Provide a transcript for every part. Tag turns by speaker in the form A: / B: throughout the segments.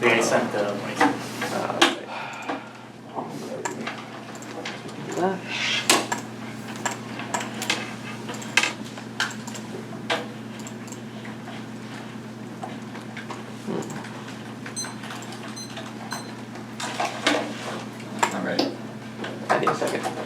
A: They sent the link.
B: I'm ready.
C: I need a second.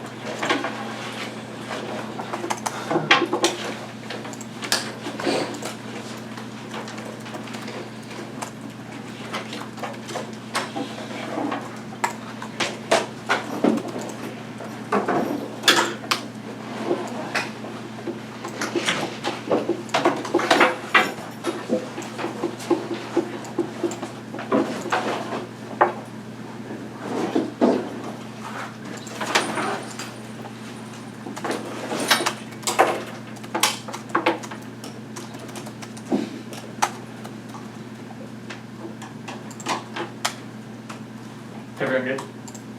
A: Everyone good?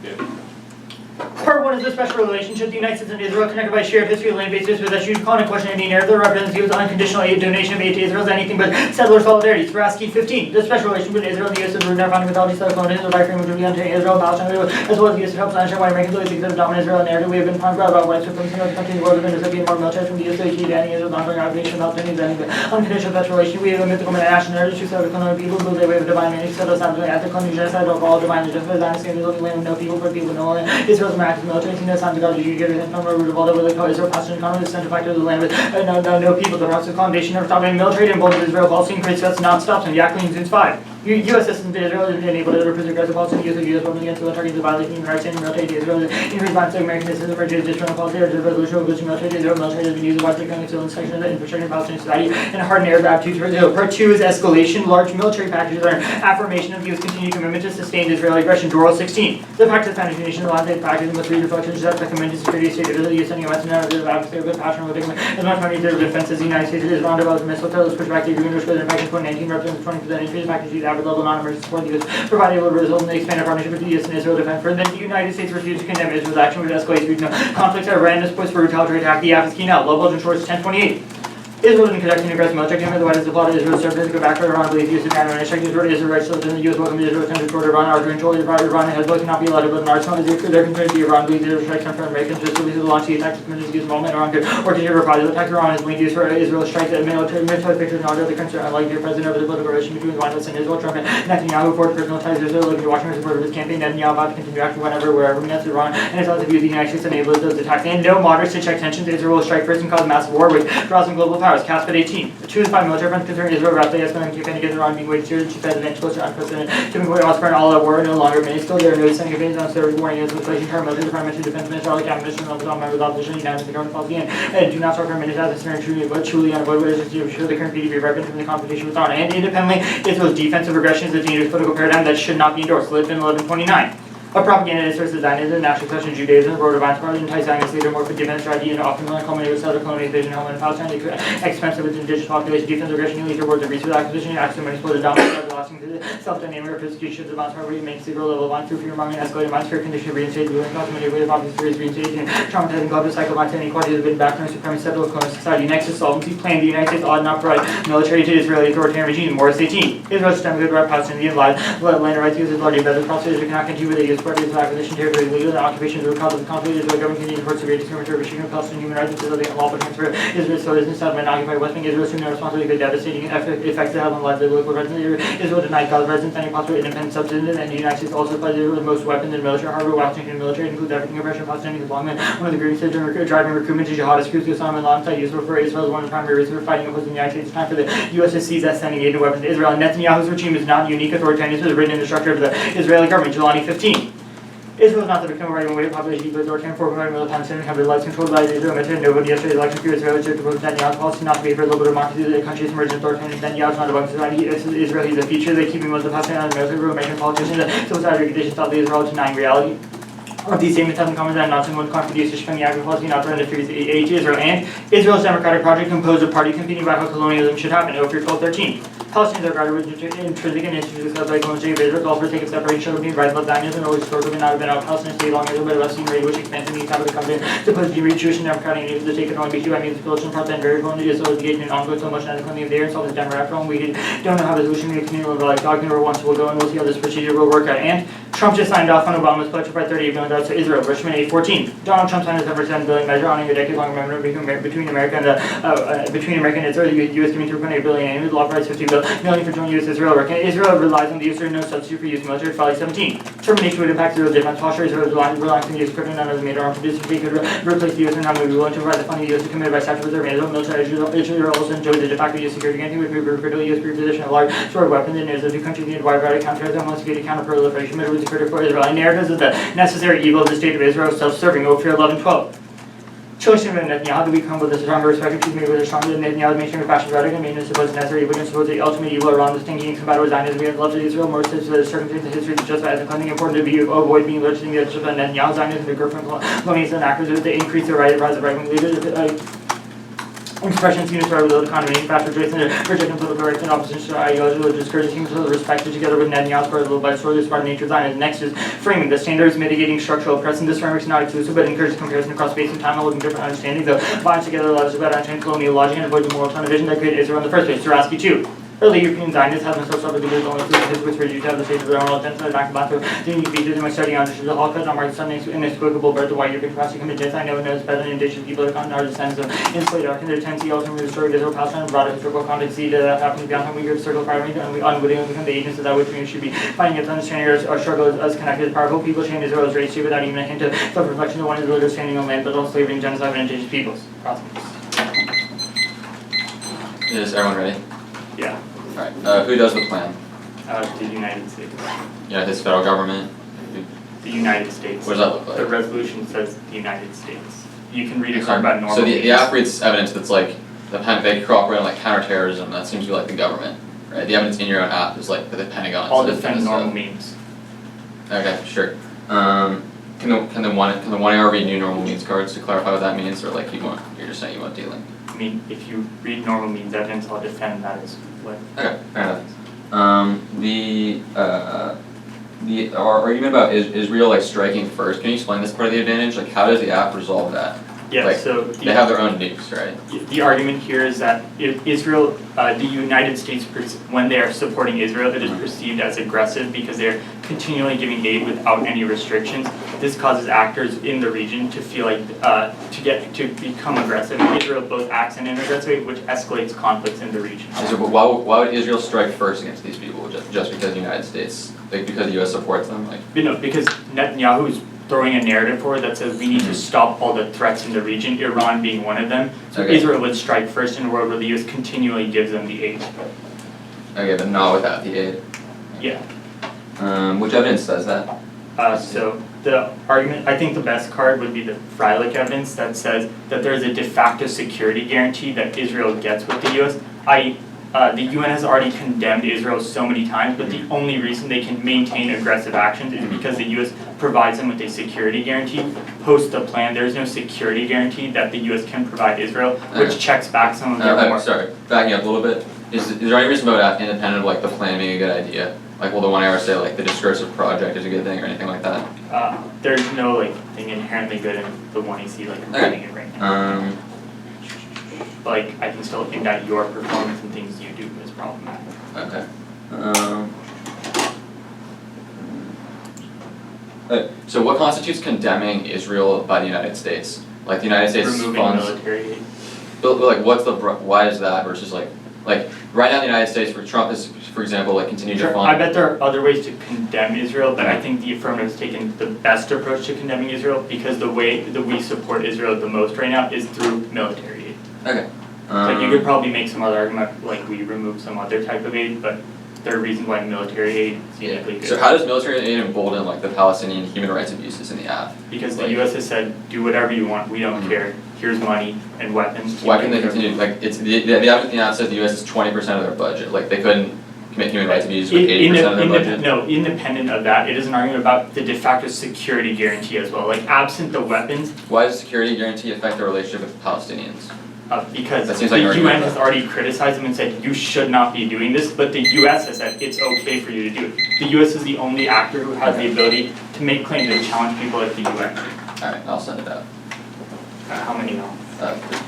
B: Good.
A: Part 1 is the special relationship. The United States and Israel connected by shared history, land-based history, that you call in question any narrative that represents the unconditional aid donation of aid to Israel as anything but settler solidarity. Sparaski 15. The special relationship between Israel and the U.S. is rooted in our founding mythology, settled colonialism, by framework of Israel, Palestine, as well as the U.S. helps understand why Americans always exist dominant Israel narrative. We have been informed about white supremacy of the country in the world of Indonesian more military from the U.S. to the key banning Israel, ongoing occupation, Palestinians, and the unconditional special relationship. We have a mythical national narrative to settle colonial people, who they way of divine meaning, settle establishment, ethic, colonial genocide of all divine justice, dynasty, and the land of no people, for people, no land. Israel's miraculous military, seen as God, you get it from a root of all the way the Israel passed in economy, the central factor of the land with no people. The rest of the foundation never stopped any military and both Israel policy increased that's not stops and Yak includes 5. U.S. assistance to Israel is enabled to represent aggressive policy in the U.S. government against the targets of violating human rights and military to Israel. Increased violence of American assistance emerges additional policy or the resolution of which military to Israel. Military has been used widely to control the section of the infrastructure of Palestinian society and a hardened Arab attitude towards Israel. Part 2 is escalation. Large military packages are an affirmation of the U.S. continued commitment to sustained Israeli aggression. Doral 16. The fact that Spanish nation the land packages must read reflections that the commitment to security state of Israel. The U.S. sending a Western narrative of advocacy with passion will take as much money to defense as the United States is rounded about missile tails push back the agreement which goes in effect in 2019 represents 20% increase package the average level non-emergency support the U.S. provided will result in the expanded partnership with the U.S. and Israel defense. Further, the United States refused to condemn Israel's action which escalates regional conflicts at Iran's push for retaliatory attack. The Afghan now. Low Belgian Shores 1028. Israel didn't conduct an aggressive military campaign, otherwise the plot of Israel served as a back for Iran, believes U.S. and Iran, checked Israel rights so within the U.S. welcome Israel attempted toward Iran, our control of Iran and Hezbollah cannot be allowed to build an arsenal. They're concerned the Iran believes Israel strikes on Americans just release the launch the attacks committed to use involvement in Iran or to reprise the attack Iran is linked used for Israel strikes at military pictures and all other concern unlike the president over the political relation between the White House and Israel. Trump and Netanyahu forged personal ties Israel looking to Washington support of his campaign. Netanyahu about to continue acting wherever against Iran and it's also viewed the United States enables those attacks and no moderates to check tensions. Israel will strike first and cause massive war with draws on global powers. Caspid 18. The 2 is 5 military fronts concern Israel rapidly escalating campaign against Iran being waged serious to advance closer unprecedented to avoid Oscar and all out war no longer minuscule. There are no sending opinions on service warning against the inflation term military department defense minister all the cabinet ministers and all members of the opposition unanimous the government policy and do not start prime minister as a truly but truly unavoidable is to ensure the current PDB weapons from the confrontation with Iran and independently Israel's defensive aggression is a dangerous political paradigm that should not be endorsed. Live in 1129. A propaganda that serves as Zionism, national question, Judaism, road of violence, anti-Zionist leader, more for defense strategy, and often culminated with settler colonization, homeland Palestine, the expense of its indigenous population, defense aggression, leader words of resource acquisition, action of exploded dominance, lasting to the self-dynamic or persecution of the violence, poverty, makes zero level of violence, through fear, mongering, escalated violence, fear, condition, reinstated, ruling, documented way of obvious fears, reinstated, traumatizing, global cycle, violence, and inequality has been background, supremacy, settler colonial society, nexus, solvency, plan, the United States ought not provide military to Israeli authoritarian regime, Morris 18. Israel's systemic right, Palestinian land rights uses largely better across Israel cannot continue with the use parties of acquisition territory legal and occupations of the cause of the conflict. Israel government continues to severe discriminatory restriction of Palestinian human rights until the unlawful transfer Israel so is settlement and occupied West Bank. Israel assumed no responsibility for the devastating effects that have on lives of local residents. Israel denied Gaza residents any possible independent subsistence, and the United States also supplies Israel with most weapons and military hardware. Washington military includes everything oppression of Palestinians as long as one of the grievances driving recruitment to jihadist groups Osama alongside Israel for Israel is one of the primary reasons for fighting opposing the United States. It's time for the U.S. to seize that sending aid and weapons to Israel. And Netanyahu's regime is not unique. Authoritarianism is written in the structure of the Israeli government. Jalan 15. Israel is not the victim of right wing population equals or 10-4 military Palestinian have their lives controlled by the Israel military. Nobody yesterday's election fear Israel to vote Netanyahu's policy not to be for liberal democracy. The country's emergent authoritarian Netanyahu is not about society. Israel is a feature. They keep most of the Palestinian military American politicians. Civil society conditions thought the Israel denying reality. These statements have in common that not someone contribution from the agriculture, not to interfere with aid to Israel, and Israel's democratic project composed of parties competing about how colonialism should happen. Ophir 1213. Palestinians are regarded with intrinsic and institutional by colonization of Israel, all for the sake of separation between rights of Zionism and always historically not have been out Palestinian state long ago, but a Western radio which expands in the time of the covenant, supposed to be Jewish and democratic and to take it only be by means of Philistine parts and very vulnerable Israel is engaged in ongoing so much as the cleansing of the air and solve this democratic problem. We don't know how the solution to the communal like document or once we'll go and we'll see how this procedure will work out. And Trump just signed off on Obama's pledge to provide $38 billion to Israel. Richmond 814. Donald Trump signed his $7 billion measure honoring a decade-long memorandum between America and Israel. The U.S. giving $3.8 billion annually, law provides $50 million for joint U.S.-Israel work. And Israel relies on the use of no substitute for use military. Folly 17. Termination would impact Israel's defense posture. Israel is relying on the use of crypto, none of the major arms producers. They could replace the U.S. and not be willing to provide the funding the U.S. is committed by statute reserve. Israel military Israel also enjoys the de facto U.S. security guarantee with critical U.S. position of large sort of weapons. And Israel, two countries need wide variety of counterterrorism, homeland security, counter-proliferation, military security for Israel. And narratives of the necessary evil of the state of Israel, self-serving. Ophir 1112. Choosing Netanyahu to become with a stronger respect to made with a stronger than Netanyahu mainstream fashion rhetoric and maintenance supposed necessary evil against the ultimate evil around this thinking combat with Zionism and love to Israel more such that circumstances in history to justify as including important to be avoid being alleged to the other than Netanyahu Zionism the girlfriend colonies and actors to increase the rise of right-wing leaders. Expressions used by the economy, faster choice and rejecting political rights and opposition to ideology will discourage teams to respect together with Netanyahu's part of the by story part of nature design. Next is framing the standards mitigating structural oppression. This framework is not exclusive but encourages comparison across space and time, holding different understandings of binds together allows about understanding colonial logic and avoid the moral tunnel vision that created Israel in the first place. Zaraski 2. Early European Zionists have themselves suffered the years only through his which reduced to have the state of their own attempts to back about the unique features in my study on the Holocaust on March Sunday inexplicable birth of white European capacity commit genocide. No one knows better than indigenous people that are descendants of enslaved Africans. Their tendency ultimately destroyed Israel, Palestine, and broader historical context. See that happens beyond how we give circle of and we unwittingly become the agents of that which we should be finding it understanding our struggle as connected as powerful people change Israel's race to without even a hint of self-reflection. The one is religious standing on land, but also slavery and genocide of indigenous peoples.
B: Is everyone ready?
A: Yeah.
B: Alright, who does the plan?
A: The United States.
B: His federal government?
A: The United States.
B: What does that look like?
A: The resolution says the United States. You can read a card about normal.
B: So the app reads evidence that's like, they cooperate on like counterterrorism, that seems to be like the government, right? The evidence in your own app is like the Pentagon.
A: All defend normal means.
B: Okay, sure. Can the 1 AR read new normal means cards to clarify what that means, or like you're just saying you want dealing?
A: I mean, if you read normal means evidence, I'll defend that as what.
B: Okay, fair enough. Our argument about Israel like striking first, can you explain this part of the advantage? Like how does the app resolve that?
A: Yeah,
B: like,
A: so
B: they have their own nukes, right?
A: The argument here is that if Israel, the United States, when they are supporting Israel, it is perceived as aggressive because they're continually giving aid without any restrictions. This causes actors in the region to feel like to become aggressive. Israel both acts in an aggressive way, which escalates conflicts in the region.
B: So, but why would Israel strike first against these people? Just because the United States, like because the U.S. supports them, like?
A: Because Netanyahu is throwing a narrative forward that says we need to stop all the threats in the region, Iran being one of them. So Israel would strike first in a world where the U.S. continually gives them the aid.
B: Okay, but not without the aid.
A: Yeah.
B: Which evidence says that?
A: So the argument, I think the best card would be the Freilich evidence that says that there is a de facto security guarantee that Israel gets with the U.S. The UN has already condemned Israel so many times, but the only reason they can maintain aggressive actions is because the U.S. provides them with a security guarantee. Post the plan, there is no security guarantee that the U.S. can provide Israel, which checks back some of their more.
B: Sorry, backing up a little bit. Is there any reason about independent of like the plan being a good idea? Like, will the 1 AR say like the discursive project is a good thing or anything like that?
A: There's no like thing inherently good in the one you see like reading it right now. Like I can still indict your performance and things you do is problematic.
B: Okay. So what constitutes condemning Israel by the United States? Like the United States
A: removing
B: funds
A: military aid.
B: But like why is that versus like right now the United States for Trump is, for example, like continue to fund.
A: I bet there are other ways to condemn Israel, but I think the affirmative has taken the best approach to condemning Israel because the way that we support Israel the most right now is through military aid.
B: Okay.
A: Like you could probably make some other argument like we remove some other type of aid, but there are reasons why military aid is uniquely good.
B: So how does military aid embolden like the Palestinian human rights abuses in the app?
A: Because the U.S. has said, do whatever you want, we don't care. Here's money and weapons.
B: Why can they continue? Like it's the evidence in the app says the U.S. is 20% of their budget. Like they couldn't human rights abuses with 80% of their budget?
A: No, independent of that, it is an argument about the de facto security guarantee as well. Like, absent the weapons.
B: Why does security guarantee affect the relationship with the Palestinians?
A: Because
B: that seems
A: the
B: like
A: UN has already criticized them and said you should not be doing this, but the US has said it's okay for you to do it. The US is the only actor who has the ability to make claims and challenge people at the UN.
B: Alright, I'll send it out.
A: How many now?
B: 3.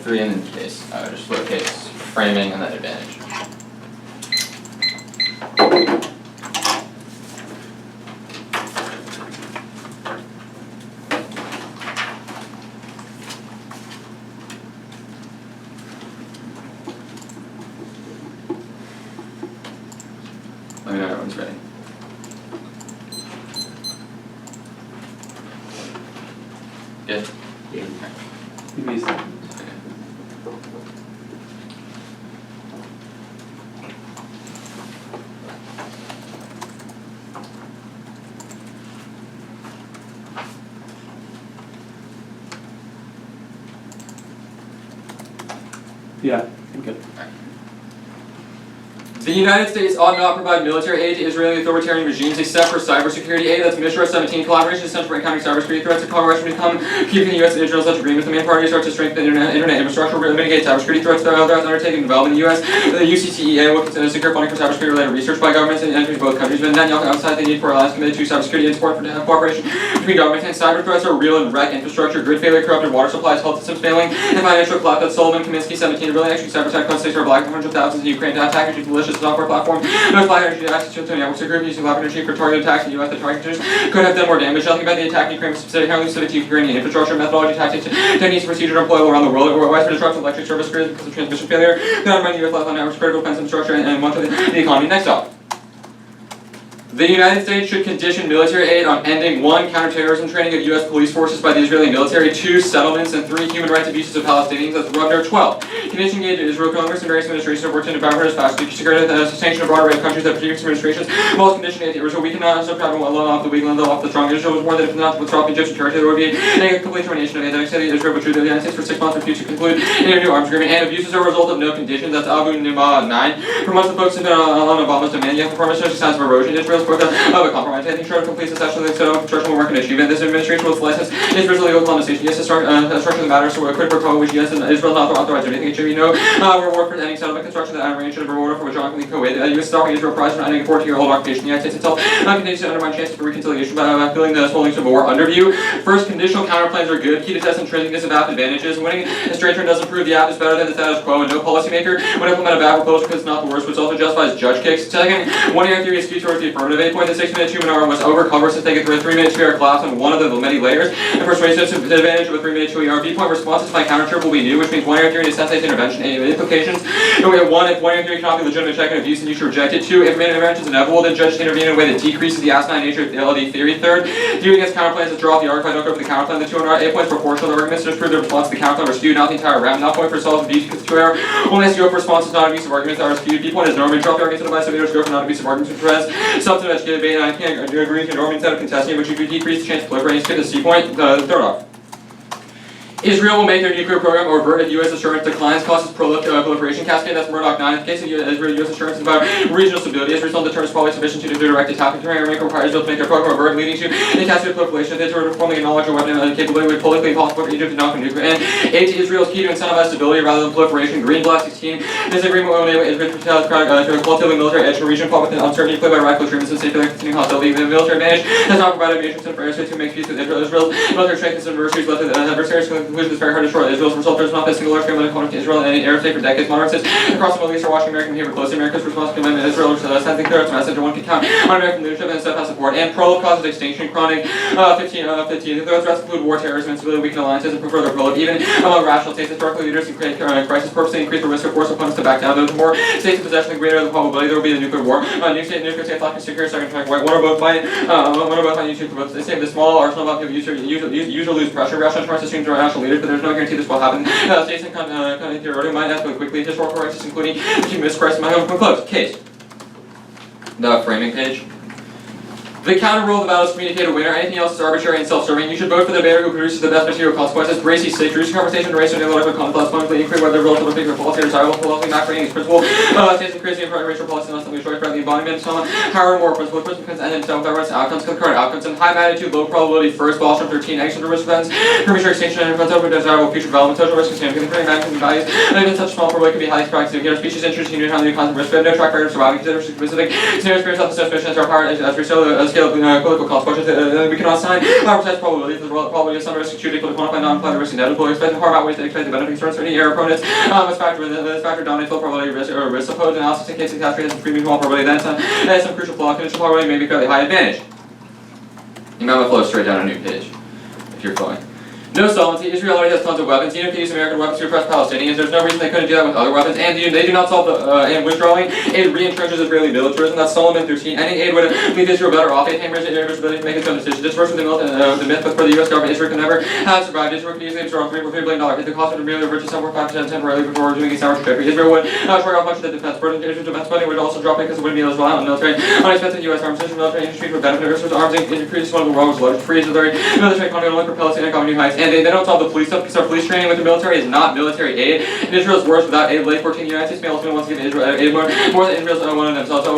B: Three and then case, just lowercase, framing and then advantage. Let me know everyone's ready. Good?
C: Yeah. Give me a second. Yeah, I'm good.
B: The United States ought not provide military aid to Israeli authoritarian regimes except for cybersecurity aid. That's Mission 17. Collaboration is essential for encountering cybersecurity threats. The collaboration become keeping the U.S. and Israel such agreements. The main parties are to strengthen internet infrastructure, mitigate cybersecurity threats that are undertaken and developed in the U.S. The UCCEA will consider secure funding for cybersecurity-related research by governments and entities in both countries. But Netanyahu emphasized the need for alliance committed to cybersecurity and support for cooperation between governments and cyber threats are real and wreck infrastructure, grid failure, corrupted water supplies, health systems failing, and financial collapse. That Solomon Kaminsky 17 really actually cyber attack constitutes are black hundreds of thousands in Ukraine to attack into malicious software platform. Those black energy access to network security using lab energy for targeted attacks in the U.S. The targeters could have done more damage. Nothing about the attack in Ukraine was specific to Ukrainian infrastructure, methodology, tactics, techniques, and procedures are employable around the world. Widespread disruption of electric service grids because of transmission failure. They undermine the U.S. lifeline networks, critical defense infrastructure, and much of the economy. Next up. The United States should condition military aid on ending 1. Counterterrorism training of U.S. police forces by the Israeli military, 2. Settlements, and 3. Human rights abuses of Palestinians. That's Rugner 12. Condition aid to Israel. Congress and various administrations have worked in environment as fast as security and sanction of a broad array of countries that previous administrations. Most condition aid to Israel. We cannot subscribe one loan off the weak, loan off the strong. Israel was warned that if not to withdraw the Egyptian territory, there would be a complete termination of aid. The next Israel would treat the United States for 6 months, refused to conclude a new arms agreement, and abuses are a result of no conditions. That's Abu Nima 9. For months, the folks have been on Obama's demand, yet performance shows signs of erosion. Israel's book of a compromise. I think short of complete successful construction will work and achievement. This administration will license Israel's illegal colonization. Yes, the structure that matters, so a quid pro quo, which yes, and Israel not authorized anything. It should be no reward for ending settlement construction that arranged a reward for which John Kuwait. The U.S. stopping Israel prize for ending a 14-year-old occupation. The United States itself continues to undermine chances for reconciliation by filling the small links of war. Underview. First, conditional counterplans are good. Key to test intrinsic of app advantages. Winning a straight turn doesn't prove the app is better than the status quo, and no policymaker would implement a bad proposal because it's not the worst, which also justifies judge kicks. Second, 1 year theory is skewed towards the affirmative. 8 the 6-minute 2-minute was over. Congress has taken 3-minute 2-hour collapse on one of the many layers. And persuasive advantage of a 3-minute 2-hour B point responses to my counter-chirp will be new, which means 1 year theory necessitates intervention. Implications. We have 1, if 1 year theory cannot be legitimate check and abuse, then you should reject it. 2, if intervention is inevitable, then judges intervene in a way that decreases the asinine nature of the LD theory. 3rd, viewing against counterplans is draw off the arc. If I don't go for the counterplan, the 2 8 points proportional. The arguments just prove the response to the counterplan are skewed, not the entire round. Not point for solid abuse because the 2-hour only has to go for responses, not abusive arguments that are skewed. B point is normative. Drop the arguments to the device of leaders go for non abusive arguments, which prevents substantive educated debate, and I can't agree to normative instead of contesting, which would decrease the chance of proliferating. Skip the C point. Third off. Israel will make their nuclear program or avert if U.S. assurance declines, causes proliferation cascade. That's Murdoch 9. In the case of Israel, U.S. assurance is about regional stability. Israel's deterrence is probably sufficient to do direct attack. The Iranian requires Israel to make their program avert, leading to the cascade proliferation. If they were formally acknowledge a weapon capability would politically impossible for Egypt to knock on nuclear. And 8, Israel's key to incentivize stability rather than proliferation. Green Black 16. This agreement will enable Israel to cultivate military edge in a region fought with an uncertainty played by radical extremists and safely continuing hostility. The military advantage has not provided nations and fair to make peace with Israel. Israel's military strength and adversaries left with adversaries conclusion is very hard to destroy. Israel's result is not a single large-scale component to Israel and any aerospace for decades. Monarchists across the Middle East are watching American behavior closely. America's response to commitment Israel is sending clear its message, and one can count on American leadership and steadfast support. And prologue causes extinction. Chronic 15. Those threats include war, terrorism, instability, weakened alliances, and prefer the prologue. Even among rational states, historically leaders who create crisis purposely increase the risk of force opponents to back down. Those more states in possession, the greater the probability there will be a nuclear war. Nuclear state lacking secure second track white. One or both by YouTube promotes the same. The small arsenal of use or lose pressure. Rational assumes rational leaders, but there's no guarantee this will happen. States and theoretically might escalate quickly. Historical crisis, including human crisis, might come close. Case. The framing page. The counter rule of the battle is communicate a winner. Anything else is arbitrary and self-serving. You should vote for the debater who produces the best material consequences. Bracy 6. Reduce conversation to race and intellectual conflict. Fundamentally inquiry whether relative figure policy or desirable philosophy not creating these principles. States and crazy and racial policy unless something is choice by the embodiment. Power more principle becomes end and without reference outcomes, concurrent outcomes, and high magnitude, low probability. First, Boston 13. Extra risk events. Premature extinction and events over desirable future development. Social risk and significant magnitude values. And even such small probability can be highly practiced. Here, species interesting in how the concept risk. No track record of surviving. Consider specific scenarios for self-suspicion as our power as we scale political consequences. We cannot assign our precise probability for the probability of some risk to equal to quantify non-applied risk and debt employees, expect far outweighs the expected benefits for certain error opponents. This factor dominates full probability risk supposed analysis in case the catastrophe has a premium probability. Then some crucial flaw. Conditional probability may be fairly high advantage. You might want to flow straight down a new page if you're flowing. No solvency. Israel already has tons of weapons. Even if they use American weapons to oppress Palestinians, there's no reason they couldn't do that with other weapons. And they do not solve the and withdrawing aid re-entrenches Israeli militarism. That's Solomon 13. Ending aid would leave Israel better off. Aid hammers Israel's ability to make its own decisions. This versus the myth, but for the U.S. government, Israel can never have survived. Israel could easily absorb $3 billion. If the cost of merely purchase somewhere 5% temporarily before doing its hour trajectory, Israel would shrug off much of the defense burden. Israel's defense spending would also drop because it wouldn't be as reliant on military. Unexpected U.S. arms military industry would benefit. Israel's arms increase one of the world's largest free military economy will propel its economy new heights. And they don't solve the police stuff because our police training with the military is not military aid. And Israel's worse without aid. Late 14 United States may ultimately want to give Israel aid more than Israel's one of themselves. So,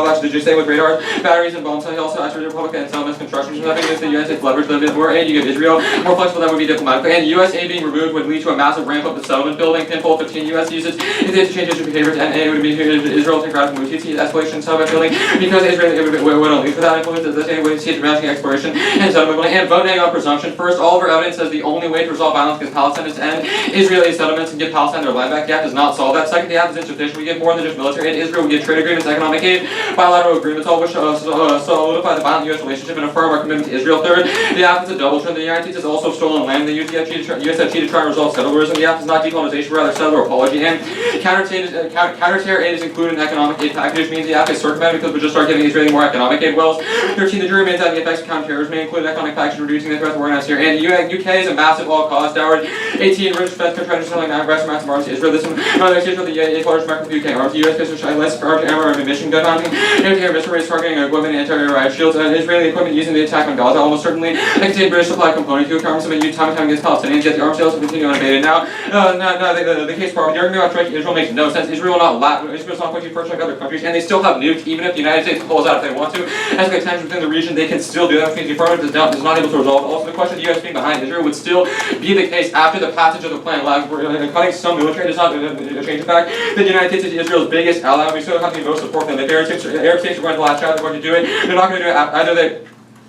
B: actually, did you say with radars, batteries, and bombs? He also asked for the Republican and settlements construction. Nothing against the United States leverage. The more aid you give Israel, more flexible that would be diplomatically. And U.S. aid being removed would lead to a massive ramp up of settlement building. Pinfall 15 U.S. uses if they had to change Israel's behavior to aid would be Israel take radical moves. You'd see escalation settlement building because Israel would only without influence. The same way to see dramatic exploration and settlement building. And voting on presumption. First, all of our evidence says the only way to resolve violence against Palestine is to end Israeli settlements and give Palestine their land back. The act does not solve that. Second, the act is insufficient. We give more than just military aid. Israel, we give trade agreements, economic aid, bilateral agreements, all which solidify the violent U.S. relationship and affirm our commitment to Israel. Third, the act is a double trend. The United States has also stolen land. The U.S. have cheated to try and resolve settlerism. The act is not decolonization, rather settler apology. And counter-terror aid is included in economic aid package, means the act is circumvented because we just start giving Israeli more economic aid. Wells. 13, the jury remains that the effects of counter-terrorism may include an economic package reducing the threat of organized here. And UK is a massive all-cost dowered 18 British defense contractors selling aggressive amounts of arms to Israel. This one, Israel, the 8th largest market for UK arms. The US gives a less for arms, armor, and ammunition, gun hunting, anti-air missile rates, targeting equipment, anti-air riot shields, and Israeli equipment using the attack on Gaza. Almost certainly they contain British supply components who arms have been used time and time against Palestinians, yet the arms sales will continue unabated. Now, the case for the argument about striking Israel makes no sense. Israel's not going to first like other countries, and they still have nukes, even if the United States pulls out if they want to. As the tensions within the region, they can still do that, which means the affirmative is not able to resolve. Also, the question of the US being behind Israel would still be the case after the passage of the plan. Cutting some military does not change the fact that the United States is Israel's biggest ally. We still have the most support them. If Arab states are going to latch out, they're going to do it. They're not going to do it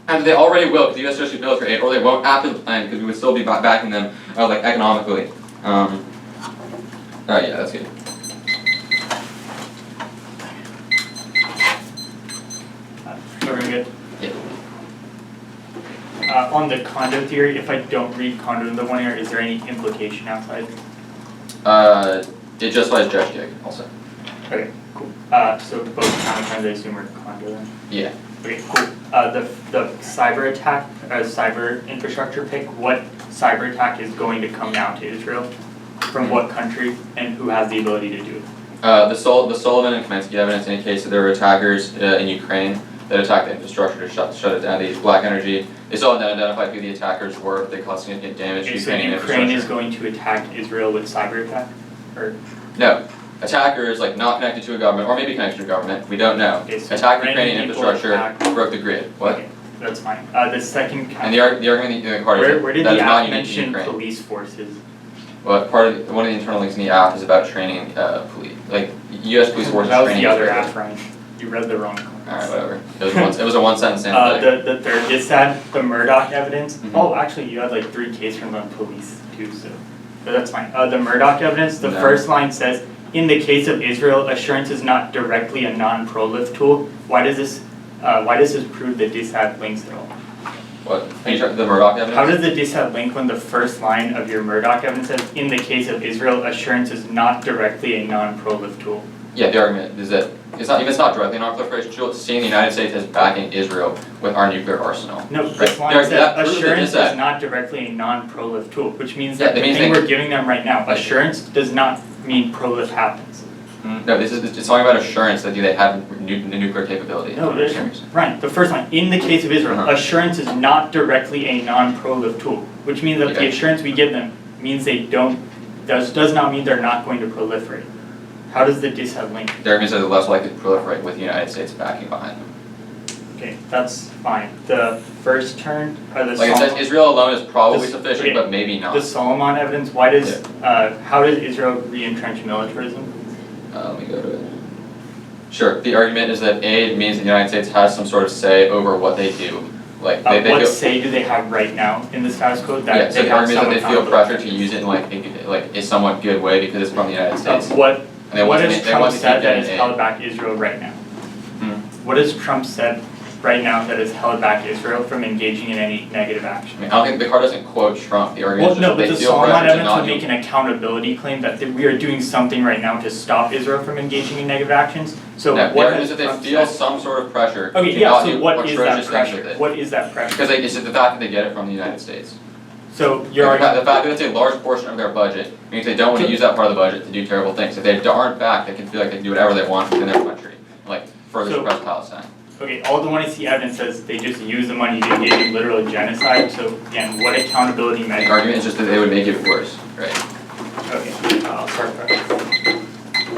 B: either they already will because the U.S. just use military aid, or they won't after the plan because we would still be backing them like economically. Yeah, that's good.
A: Everyone good?
B: Yeah.
A: On the condo theory, if I don't read condo in the one here, is there any implication outside?
B: It justifies judge gig also.
A: Okay, cool. So both counterclaims I assume are condo then?
B: Yeah.
A: Okay, cool. The cyber attack, cyber infrastructure pick, what cyber attack is going to come down to Israel? From what country and who has the ability to do it?
B: The Sullivan and Kaminsky evidence indicates that there were attackers in Ukraine that attacked the infrastructure to shut it down. They used black energy. They still haven't identified who the attackers were, but they caused significant damage to Ukrainian infrastructure.
A: Ukraine is going to attack Israel with cyber attack? Or?
B: No. Attackers, like, not connected to a government, or maybe connected to a government, we don't know. Okay, so attacked Ukrainian infrastructure, broke the grid. What?
A: Okay, that's fine. The second
B: and the argument in the card is
A: where did
B: that
A: the
B: is not
A: app
B: unique to
A: mention
B: Ukraine.
A: Police forces?
B: Well, one of the internal links in the app is about training police, like U.S. police forces
A: that was
B: training.
A: The other app, Ryan. You read the wrong comments.
B: Alright, whatever. It was a one sentence answer.
A: The third is that the Murdoch evidence.
B: Mm-hmm.
A: Oh, actually, you had like 3 cases from the police too, so but that's fine. The Murdoch evidence. The first line says, in the case of Israel, assurance is not directly a non-prolift tool. Why does this prove the DISAD links at all?
B: What? The Murdoch evidence?
A: How does the DISAD link when the first line of your Murdoch evidence says, in the case of Israel, assurance is not directly a non-prolift tool?
B: Yeah, the argument is that it's not directly non-proliferation shield, it's seeing the United States as backing Israel with our nuclear arsenal.
A: No,
B: Right.
A: this line
B: There-
A: said
B: that proves it
A: assurance
B: is that.
A: is not directly a non-prolif tool, which means
B: Yeah,
A: that
B: that
A: the
B: means
A: thing
B: they-
A: we're giving them right now, assurance does not mean prolif happens.
B: No, it's talking about assurance that they have nuclear capability.
A: No, there's, right, the first line, in the case of Israel,
B: Uh-huh.
A: assurance is not directly a non-prolif tool, which means that the
B: Okay.
A: assurance we give them means they don't, does not mean they're not going to proliferate. How does the dis have link?
B: There means they're less likely to proliferate with the United States backing behind them.
A: Okay, that's fine. The first turn, or the
B: Like it says,
A: Solomon,
B: Israel alone is probably
A: This-
B: sufficient,
A: okay.
B: but maybe not.
A: the Solomon evidence, why does, how does Israel re-entrench militarism?
B: Let me go to it. Sure, the argument is that A means that the United States has some sort of say over what they do. Like, they
A: What
B: feel,
A: say do they have right now in the status quo that
B: yeah, so
A: they
B: the
A: have
B: argument
A: some
B: is that they feel
A: accountability?
B: pressure to use it in like a somewhat good way because it's from the United States.
A: What
B: And they
A: what
B: want to
A: has
B: make- they
A: Trump
B: want to
A: said
B: keep
A: that
B: getting
A: has
B: aid.
A: held back Israel right now?
B: Hmm.
A: What has Trump said right now that has held back Israel from engaging in any negative action?
B: I mean, I don't think the card doesn't quote Trump, the argument
A: Well,
B: is
A: no,
B: just
A: but
B: they
A: the
B: feel
A: Solomon
B: pressure to
A: evidence
B: not
A: would
B: do.
A: make an accountability claim that we are doing something right now to stop Israel from engaging in negative actions. So
B: No, the
A: what
B: argument
A: has
B: is that
A: Trump
B: they feel
A: said?
B: some sort of pressure
A: Okay,
B: to
A: yeah,
B: not
A: so
B: do
A: what is that
B: atrocious things
A: pressure?
B: with it.
A: What is that pressure?
B: Because it's the fact that they get it from the United States.
A: So you're
B: The fact
A: arguing,
B: that it's a large portion of their budget means they don't want to use that part of the budget to do terrible things. If they aren't back, they can feel like they can do whatever they want within their country, like further
A: So-
B: suppress Palestine.
A: okay, all the one I see evidence says they just use the money to engage in literal genocide, so again, what accountability
B: The
A: measure?
B: argument is just that they would make it worse, right?
A: Okay, I'll start there.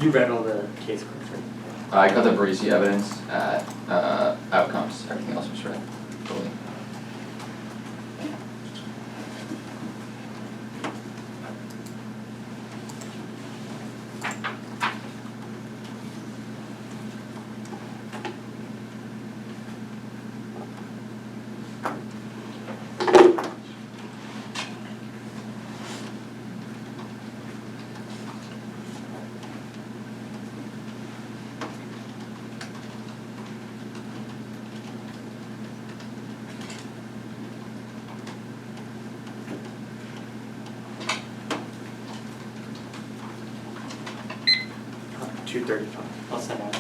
A: You read all the case cards, right?
B: I got the Barisi evidence at outcomes. Everything else was read. Totally.
A: $235. I'll send out.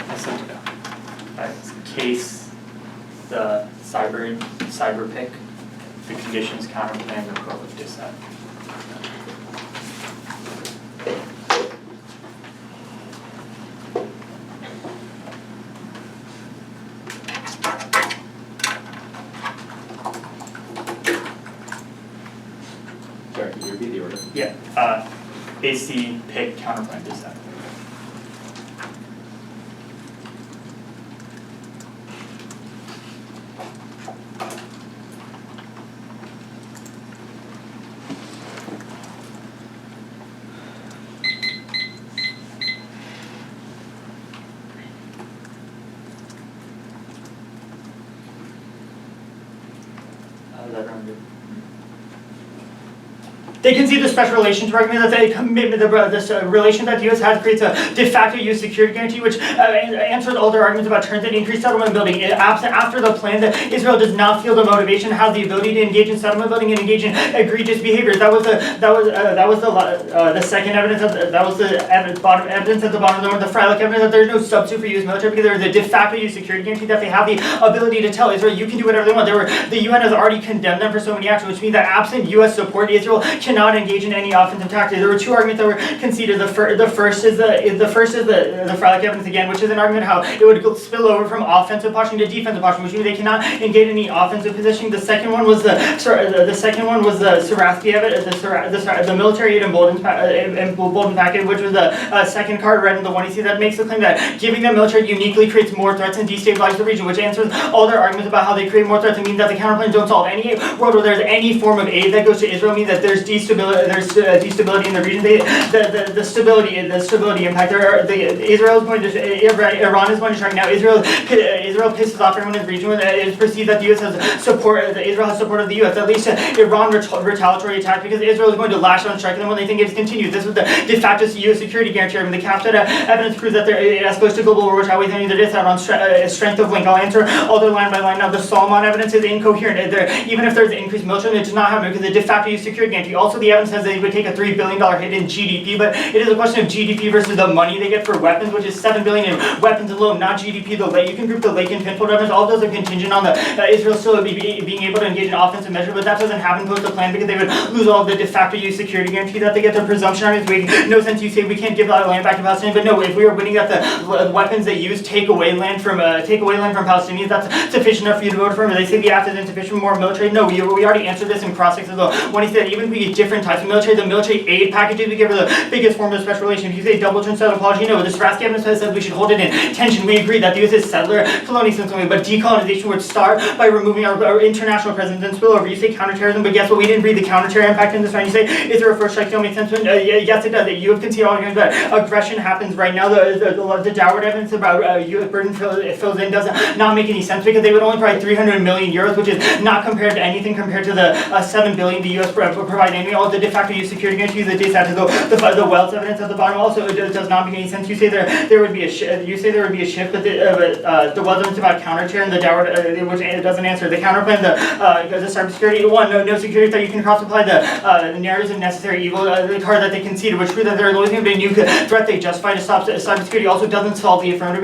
A: I sent it out. Alright, case, the cyber pick, the conditions counter plan the prolific dissent.
C: Sorry, can you repeat the order?
A: Yeah, AC pick counterplan dissent. How does that run? They can see the special relations argument that they commitment, this relation that the U.S. has creates a de facto U.S. security guarantee, which answers all their arguments about terms and increased settlement building. After the plan, that Israel does not feel the motivation, has the ability to engage in settlement building and engage in egregious behaviors. That was the second evidence. That was the evidence at the bottom of the Freilich evidence that there's no substitute for U.S. military because there is a de facto U.S. security guarantee that they have the ability to tell Israel you can do whatever they want. The UN has already condemned them for so many actions, which means that absent U.S. support, Israel cannot engage in any offensive tactics. There were two arguments that were conceded. The first is the Freilich evidence again, which is an argument how it would spill over from offensive posturing to defensive posturing, which means they cannot engage in any offensive positioning. The second one was the Saratsky evidence, the military aid emboldened package, which was the second card read in the one you see that makes the claim that giving them military uniquely creates more threats and destabilizes the region, which answers all their arguments about how they create more threats and means that the counterplans don't solve any world where there's any form of aid that goes to Israel means that there's destability in the region. The stability impact. Iran is going to strike now. Israel pisses off everyone in the region when it is perceived that the U.S. has support. Israel has support of the U.S. That leads to Iran retaliatory attack because Israel is going to lash out and strike them when they think it's continued. This was the de facto U.S. security guarantee. I mean, the captured evidence proves that it escalates to global war, which always any this out on strength of link. I'll answer all their line by line. Now, the Solomon evidence is incoherent. Even if there's increased military, it does not happen because the de facto U.S. security guarantee. Also, the evidence says that it would take a $3 billion hit in GDP, but it is a question of GDP versus the money they get for weapons, which is $7 billion in weapons alone, not GDP. You can group the Lake and Pinfold evidence. All of those are contingent on the Israel still being able to engage in offensive measures, but that doesn't happen post the plan because they would lose all of the de facto U.S. security guarantee that they get. The presumption arguments make no sense. You say we can't give that land back to Palestinians, but no, if we are winning that the weapons they use take away land from Palestinians, that's sufficient enough for you to vote for them. They say the act is insufficient for more military. No, we already answered this in cross-examination as well. When he said even if we get different types of military, the military aid packages we give are the biggest form of special relation. If you say double genocide apology, no, the Saratsky evidence says that we should hold it in tension. We agree that the U.S. is settler colonial system, but decolonization would start by removing our international presence and spillover. You say counterterrorism, but guess what? We didn't read the counterterror impact in this round. You say, is there a first strike? Don't make sense. Yes, it does. You have conceded all arguments that aggression happens right now. The downward evidence about U.S. burden fills in does not make any sense because they would only provide 300 million euros, which is not compared to anything compared to the 7 billion the U.S. provide annually. All the de facto U.S. security guarantees, the the wealth evidence at the bottom also does not make any sense. You say there would be a shift. You say there would be a shift, but the wealth evidence about counterterror and the downward, which it doesn't answer. The counterplan, the cybersecurity one, no security that you can cross apply the narratives of necessary evil, the card that they conceded, which proves that they're losing a new threat they justify to stop cybersecurity. Also doesn't solve the affirmative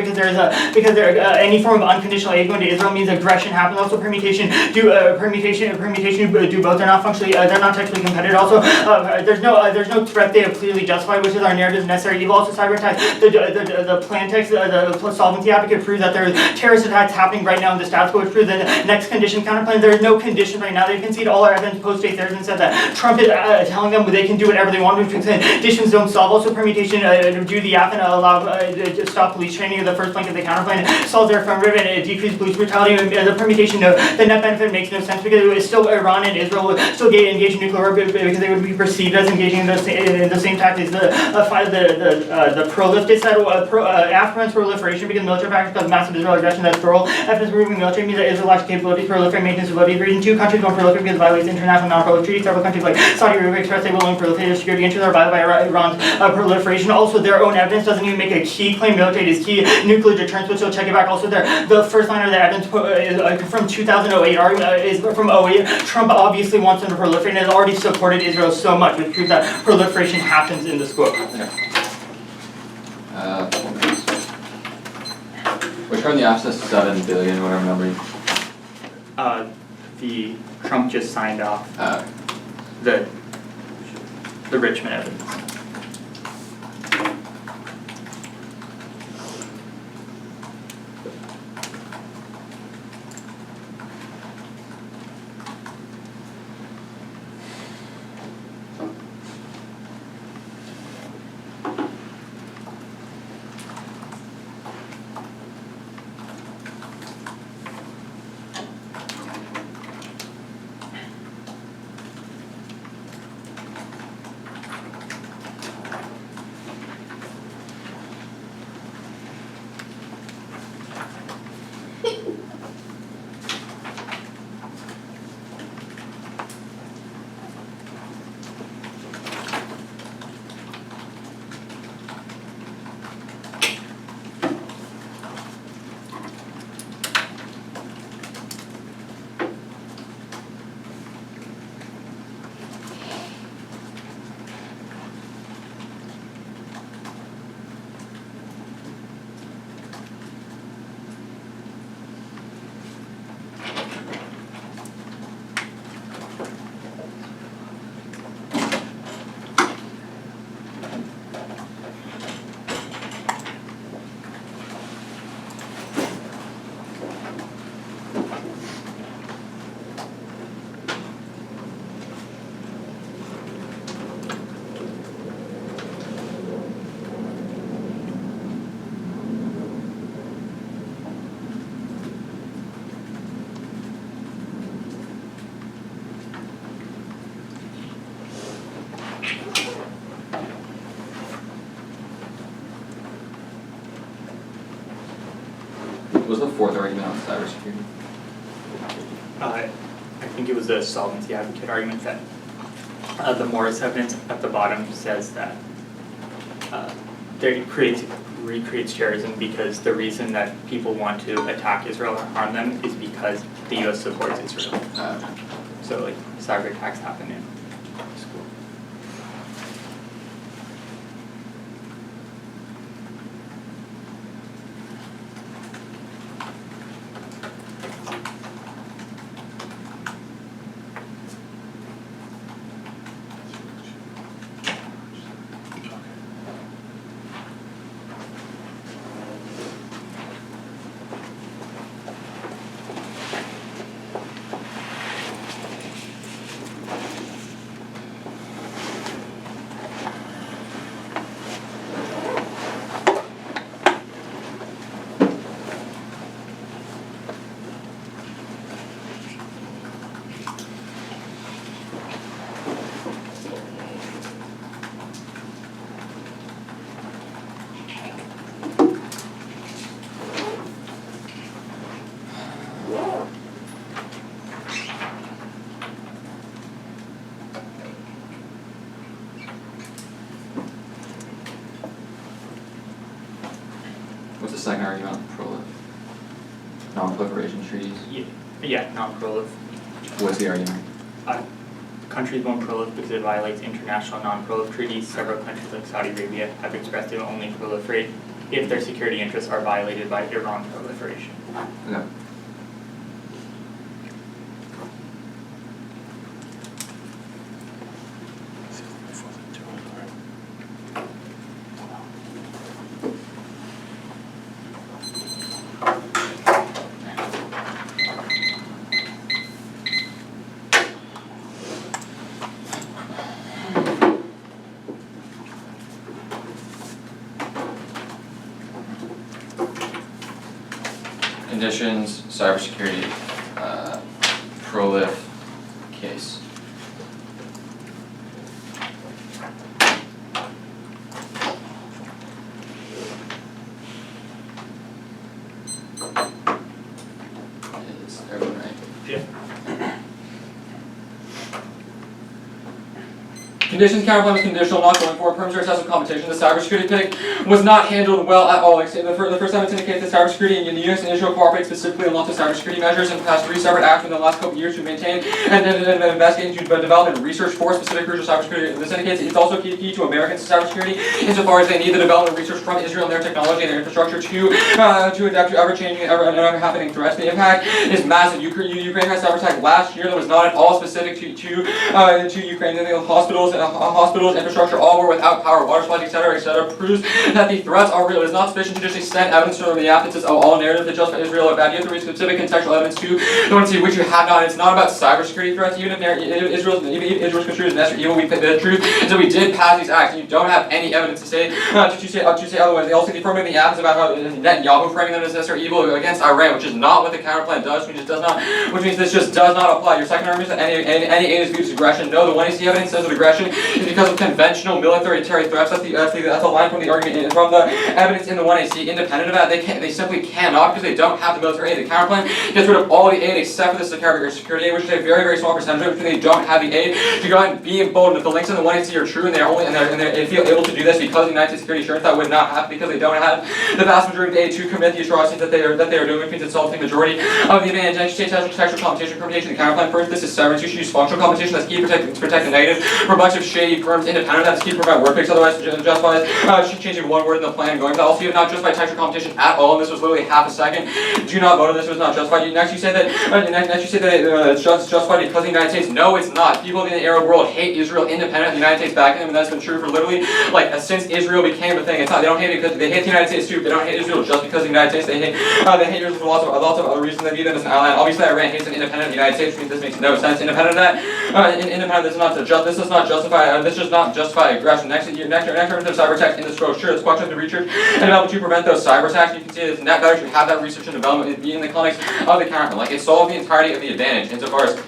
A: because any form of unconditional aid going to Israel means aggression happens. Also permutation do both. They're not functionally they're not technically competitive. Also there's no threat they have clearly justified, which is our narrative of necessary evil. Also cyber attacks. The plan text, the solvency advocate proves that there's terrorist attacks happening right now in the status quo, which proves the next condition counterplan. There is no condition right now. They concede all our evidence post Day Thursday and said that Trump is telling them they can do whatever they want, which conditions don't solve. Also permutation do the app and allow to stop police training of the first plank of the counterplan. Solves their affirmative and decrease police brutality. The permutation the net benefit makes no sense because it was still Iran and Israel would still engage in nuclear war because they would be perceived as engaging in the same tactics. The prolific said Afghan's proliferation because military practice causes massive Israel aggression. That's plural. Evidence removing military means that Israel lacks capabilities for proliferate maintenance of the region. Two countries won't proliferate because it violates international non-proliferation treaties. Several countries like Saudi Arabia express they will only proliferate their security interests are violated by Iran's proliferation. Also, their own evidence doesn't even make a key claim. Military is key nuclear deterrence, which will check it back. Also, the first line of the evidence is from 2008. Is from 08. Trump obviously wants them to proliferate and has already supported Israel so much, which proves that proliferation happens in the scope.
B: Okay. Which card in the abscess 7 billion, whatever number?
A: The Trump just signed off the Richmond evidence.
B: What was the fourth argument on cybersecurity?
D: I think it was the solvency advocate argument that the Morris evidence at the bottom says that it recreates terrorism because the reason that people want to attack Israel or harm them is because the U.S. supports Israel. So like cyber attacks happen in school.
B: What's the second argument on non-proliferation treaties?
D: Yeah, non-prolif.
B: What's the argument?
D: Countries won't proliferate because it violates international non-prolif treaties. Several countries like Saudi Arabia have expressed they will only proliferate if their security interests are violated by Iran proliferation.
B: Okay. Conditions, cybersecurity, prolif case. Is everyone right?
D: Yeah.
B: Conditions counterplan was conditional, not going forward. Perimeter assessment competition. The cybersecurity pick was not handled well at all. Like the first evidence indicates that cybersecurity in the U.S. and Israel cooperate specifically on lots of cybersecurity measures and passed 3 separate acts within the last couple of years to maintain and investigate into develop and research for specific crucial cybersecurity. This indicates it's also key to American cybersecurity insofar as they need the development and research from Israel and their technology and their infrastructure to adapt to ever-changing and ever happening threats. The impact is massive. Ukraine had cyber attack last year that was not at all specific to Ukraine. And the hospitals, infrastructure, all were without power, water supplies, etc., proves that the threats are real. It is not sufficient to just extend evidence from the absence of all narrative that justify Israel are bad. You have to read specific contextual evidence too. Don't see which you have not. It's not about cybersecurity threats. Even if Israel's construed as necessary evil, the truth is that we did pass these acts, and you don't have any evidence to say otherwise. They also confirm in the absence about how Netanyahu framing them as necessary evil against Iran, which is not what the counterplan does. Which means this just does not apply. Your second argument is that any aid is viewed as aggression. No, the one AC evidence says that aggression is because of conventional military threats. That's a line from the argument from the evidence in the 1AC. Independent of that, they simply cannot because they don't have the military aid. The counterplan gets rid of all the aid except for the security aid, which is a very, very small percentage of it, because they don't have the aid to go ahead and be emboldened. If the links in the 1AC are true and they feel able to do this because of the United States security assurance, that would not happen because they don't have the vast majority of the aid to commit the atrocities that they are doing, which means it's solving the majority of the advantage. Next, you say textual competition permutation. The counterplan first, this is severance. You should use functional competition. That's key to protect the negative for a bunch of shady firms. Independent of that, key to prevent work picks. Otherwise, justifies changing one word in the plan going. But also, you have not justified textual competition at all. And this was literally half a second. Do not vote on this. It was not justified. Next, you say that it's justified because of the United States. No, it's not. People in the Arab world hate Israel independent of the United States backing them, and that's been true for literally since Israel became a thing. It's not. They don't hate it because they hate the United States too. They don't hate Israel just because of the United States. They hate Israel for lots of other reasons. They view them as an ally. Obviously, Iran hates them independent of the United States, which means this makes no sense. Independent of that, this does not justify aggression. Next term of cyber attacks in this brochure, it's question to research and develop to prevent those cyber attacks. You can see it's net better to have that research and development be in the context of the counterplan. It solved the entirety of the advantage insofar as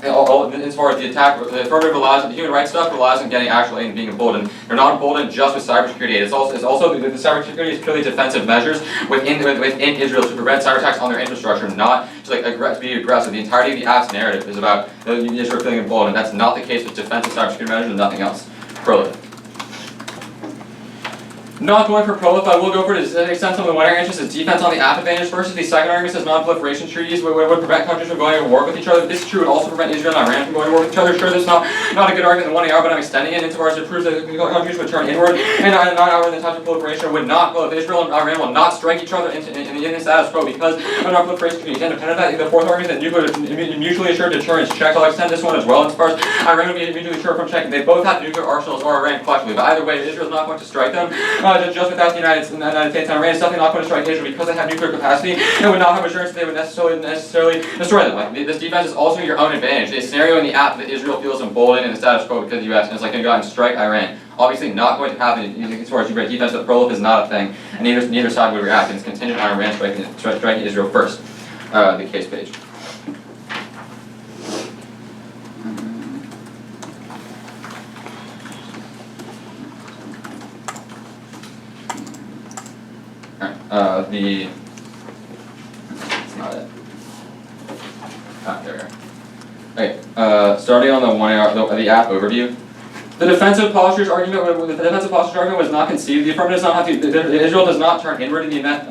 B: as far as the attack, the affirmative relies on the human rights stuff relies on getting actual aid and being emboldened. They're not emboldened just with cybersecurity aid. It's also the cybersecurity is purely defensive measures within Israel to prevent cyber attacks on their infrastructure, not to to be aggressive. The entirety of the app's narrative is about Israel feeling emboldened. That's not the case with defensive cybersecurity measures and nothing else. Prolif. Not going for prolif, I will go for it to the extent some of the one area interest is defense on the app advantage versus the second argument says non-proliferation treaties would prevent countries from going to war with each other. This is true, it also prevent Israel and Iran from going to war with each other. Sure, this is not a good argument in one AR, but I'm extending it insofar as it proves that countries would turn inward and not outward in the times of proliferation would not, well, if Israel and Iran will not strike each other in the status quo because of non-proliferation treaties. Independent of that, the fourth argument is that mutually assured deterrence check. I'll extend this one as well insofar as Iran would be mutually assured from checking. They both have nuclear arsenals or Iran collectively, but either way, Israel's not going to strike them just without the United States and Iran is definitely not going to strike Israel because they have nuclear capacity and would not have assurance that they would necessarily destroy them. Like, this defense is also your own advantage. The scenario in the app that Israel feels emboldened in the status quo because the U.S. and it's like going to go out and strike Iran. Obviously not going to happen as far as you read defense, but prolif is not a thing, and neither side would react, and it's contingent on Iran striking Israel first. The case page. It's not it. There we go. Okay, starting on the app overview. The defensive postures argument was not conceived. The affirmative does not have to. Israel does not turn inward in the event.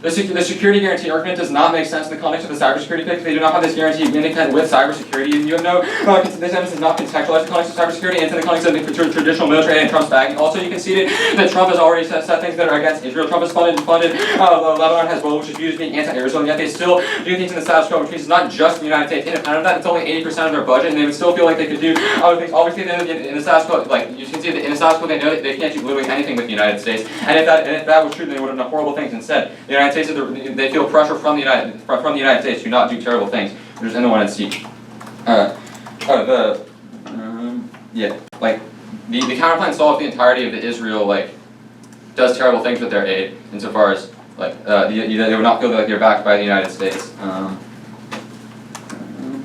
B: The security guarantee argument does not make sense in the context of the cybersecurity pick. They do not have this guarantee independent with cybersecurity. And you have no, this evidence is not contextualized in the context of cybersecurity and in the context of the traditional military and Trump's backing. Also, you conceded that Trump has already said things that are against Israel. Trump has funded Lebanon, Hezbollah, which is viewed as being anti-Israel, and yet they still do things in the status quo, which means it's not just the United States. Independent of that, it's only 80% of their budget, and they would still feel like they could do other things. Obviously, in the status quo, like you can see that in the status quo, they know that they can't do literally anything with the United States. And if that was true, then they would have done horrible things instead. The United States, they feel pressure from the United States to not do terrible things. There's no one at sea. The counterplan solves the entirety of the Israel does terrible things with their aid, insofar as they would not feel like they're backed by the United States. I'll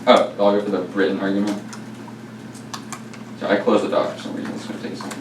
B: go for the written argument. So I closed the doc for some reason. It's going to take a second.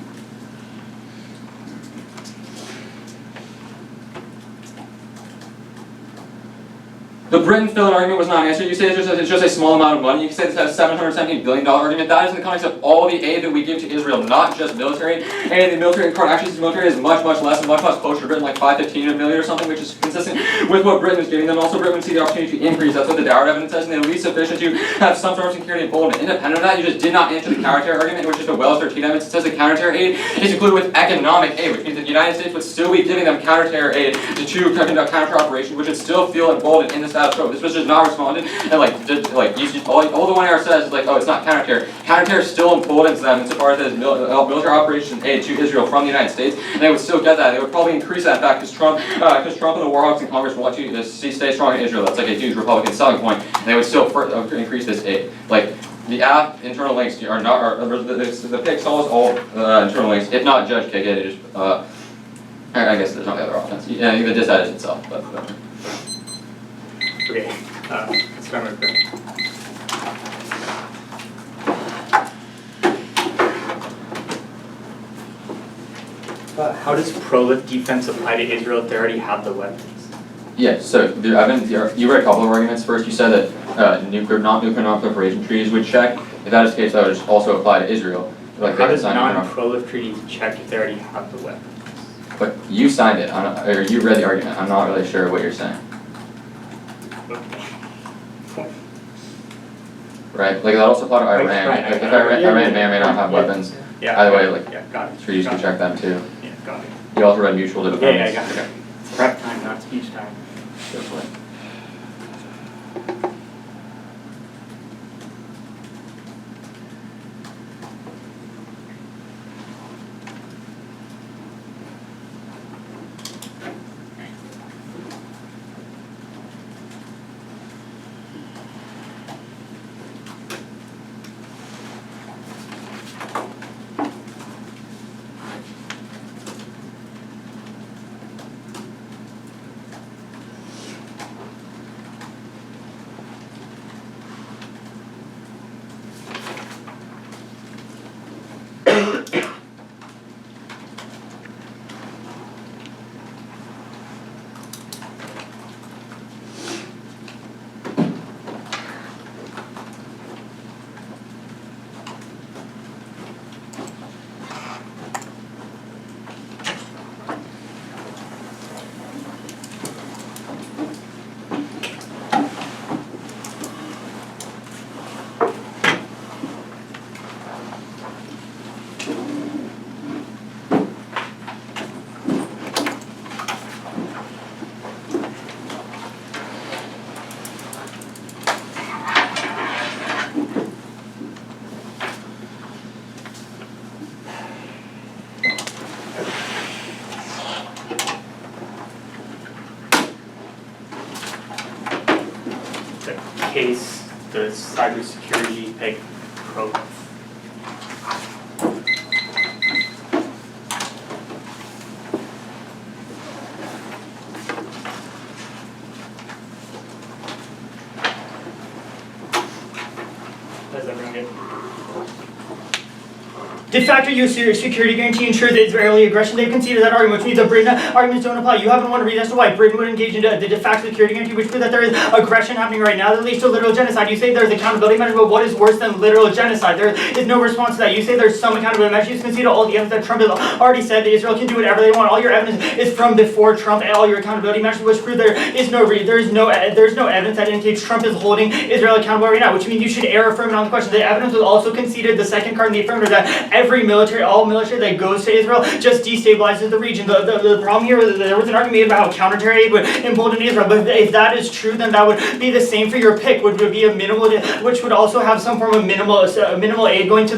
B: The Britain-Finland argument was not answered. You say it's just a small amount of money. You can say this has a $717 billion argument. That is in the context of all the aid that we give to Israel, not just military. And the military part, actually, the military is much less and much closer to Britain, like 515 million or something, which is consistent with what Britain is giving them. Also, Britain would see the opportunity to increase. That's what the Dowd evidence says, and at least sufficient to have some sort of security involvement. Independent of that, you just did not answer the counter-terror argument, which is the Wells 13 evidence. It says the counter-terror aid is included with economic aid, which means that the United States would still be giving them counter-terror aid to conduct counter-operations, which would still feel emboldened in the status quo. This was just not responded, and all the one error says is it's not counter-terror. Counter-terror still emboldens them insofar as it is military operation aid to Israel from the United States, and they would still get that. They would probably increase that back because Trump and the Warhawks in Congress want to stay strong in Israel. That's like a huge Republican selling point, and they would still increase this aid. The app internal links are not. The pick solves all internal links. If not, Judge kick it. I guess there's no other options. Yeah, the disadvantage itself, but whatever.
D: Okay, let's start with Brent. How does prolif defense apply to Israel if they already have the weapons?
B: Yeah, so you read a couple of arguments. First, you said that non-nuclear non-proliferation treaties would check. If that is the case, that would just also apply to Israel.
D: How does non-prolif treaties check if they already have the weapons?
B: But you signed it, or you read the argument. I'm not really sure what you're saying. Right, that also apply to Iran. If Iran may or may not have weapons, either way,
D: got it.
B: treaties can check them too.
D: Yeah, got it.
B: You also read mutual defense.
D: Yeah, I got it. It's prep time, not speech time. Theis, the cybersecurity pick pro. Does everyone get?
A: De facto US security guarantee ensures that Israeli aggression. They've conceded that argument, which means that Britain arguments don't apply. You haven't want to read as to why Britain would engage in the de facto security guarantee, which proves that there is aggression happening right now that leads to literal genocide. You say there's accountability measures, but what is worse than literal genocide? There is no response to that. You say there's some accountability measures. You concede all the evidence that Trump has already said that Israel can do whatever they want. All your evidence is from before Trump, and all your accountability measures, which prove there's no evidence that indicates Trump is holding Israel accountable right now, which means you should err affirmative on the question. The evidence was also conceded, the second card in the affirmative, that every all military that goes to Israel just destabilizes the region. The problem here is that there was an argument made about how counter-terror aid would embolden Israel, but if that is true, then that would be the same for your pick, which would be a minimal, which would also have some form of minimal aid going to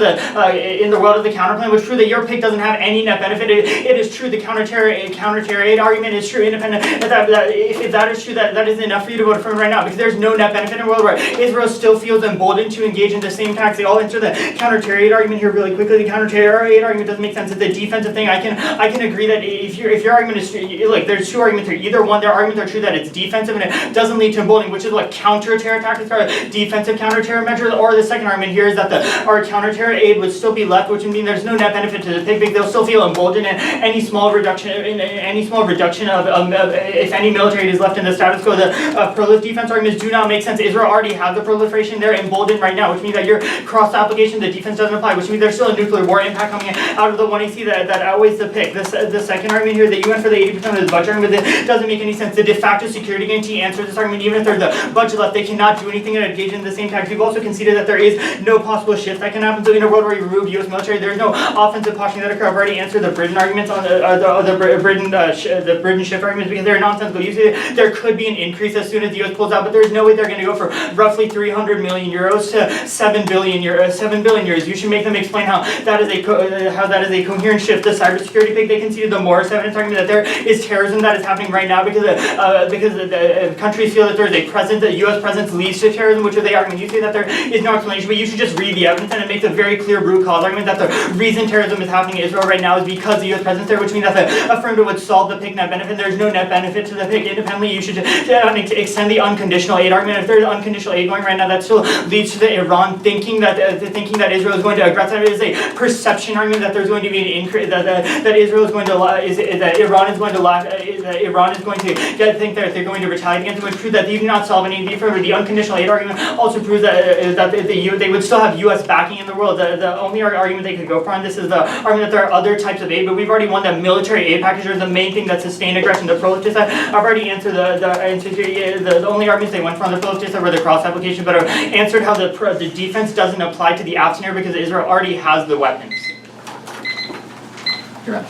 A: in the world of the counterplan, which proves that your pick doesn't have any net benefit. It is true the counter-terror aid argument is true, independent. If that is true, that is enough for you to vote for him right now, because there's no net benefit in a world where Israel still feels emboldened to engage in the same tax. They all answer the counter-terror aid argument here really quickly. The counter-terror aid argument doesn't make sense. It's a defensive thing. I can agree that if your argument is like there's two arguments here. Either one, their arguments are true that it's defensive and it doesn't lead to emboldening, which is what counter-terror tactics are, defensive counter-terror measures. Or the second argument here is that our counter-terror aid would still be left, which would mean there's no net benefit to the pig. They'll still feel emboldened, and any small reduction of if any military aid is left in the status quo, the prolif defense arguments do not make sense. Israel already has the proliferation. They're emboldened right now, which means that your cross application, the defense doesn't apply, which means there's still a nuclear war impact coming out of the 1AC that outweighs the pick. The second argument here, that you went for the 80% of the budget argument, that doesn't make any sense. The de facto security guarantee answers this argument. Even if there's the budget left, they cannot do anything and engage in the same tax. We've also conceded that there is no possible shift that can happen. So in a world where you remove U.S. military, there's no offensive posturing that occur. I've already answered the Britain arguments on the Britain shift arguments because they're nonsensical. You say there could be an increase as soon as the U.S. pulls out, but there's no way they're going to go for roughly 300 million euros to 7 billion euros. You should make them explain how that is a coherent shift. The cybersecurity pick, they conceded the Morris evidence argument that there is terrorism that is happening right now because the countries feel that there is a presence, the U.S. presence leads to terrorism, which is the argument. You say that there is no explanation, but you should just read the evidence, and it makes a very clear root cause argument that the reason terrorism is happening in Israel right now is because the U.S. presence there, which means that the affirmative would solve the pick net benefit. There's no net benefit to the pick. Independently, you should extend the unconditional aid argument. If there's unconditional aid going right now, that still leads to the Iran thinking that Israel is going to aggress. It is a perception argument that there's going to be an increase, that Israel is going to that Iran is going to think that they're going to retaliate against them, which proves that they do not solve any need further. The unconditional aid argument also proves that they would still have U.S. backing in the world. The only argument they could go for on this is the argument that there are other types of aid, but we've already won that military aid package is the main thing that sustained aggression. The pro-lift I've already answered the only arguments they went for on the pro-lift were the cross application, but I've answered how the defense doesn't apply to the absent because Israel already has the weapons.
B: You're right.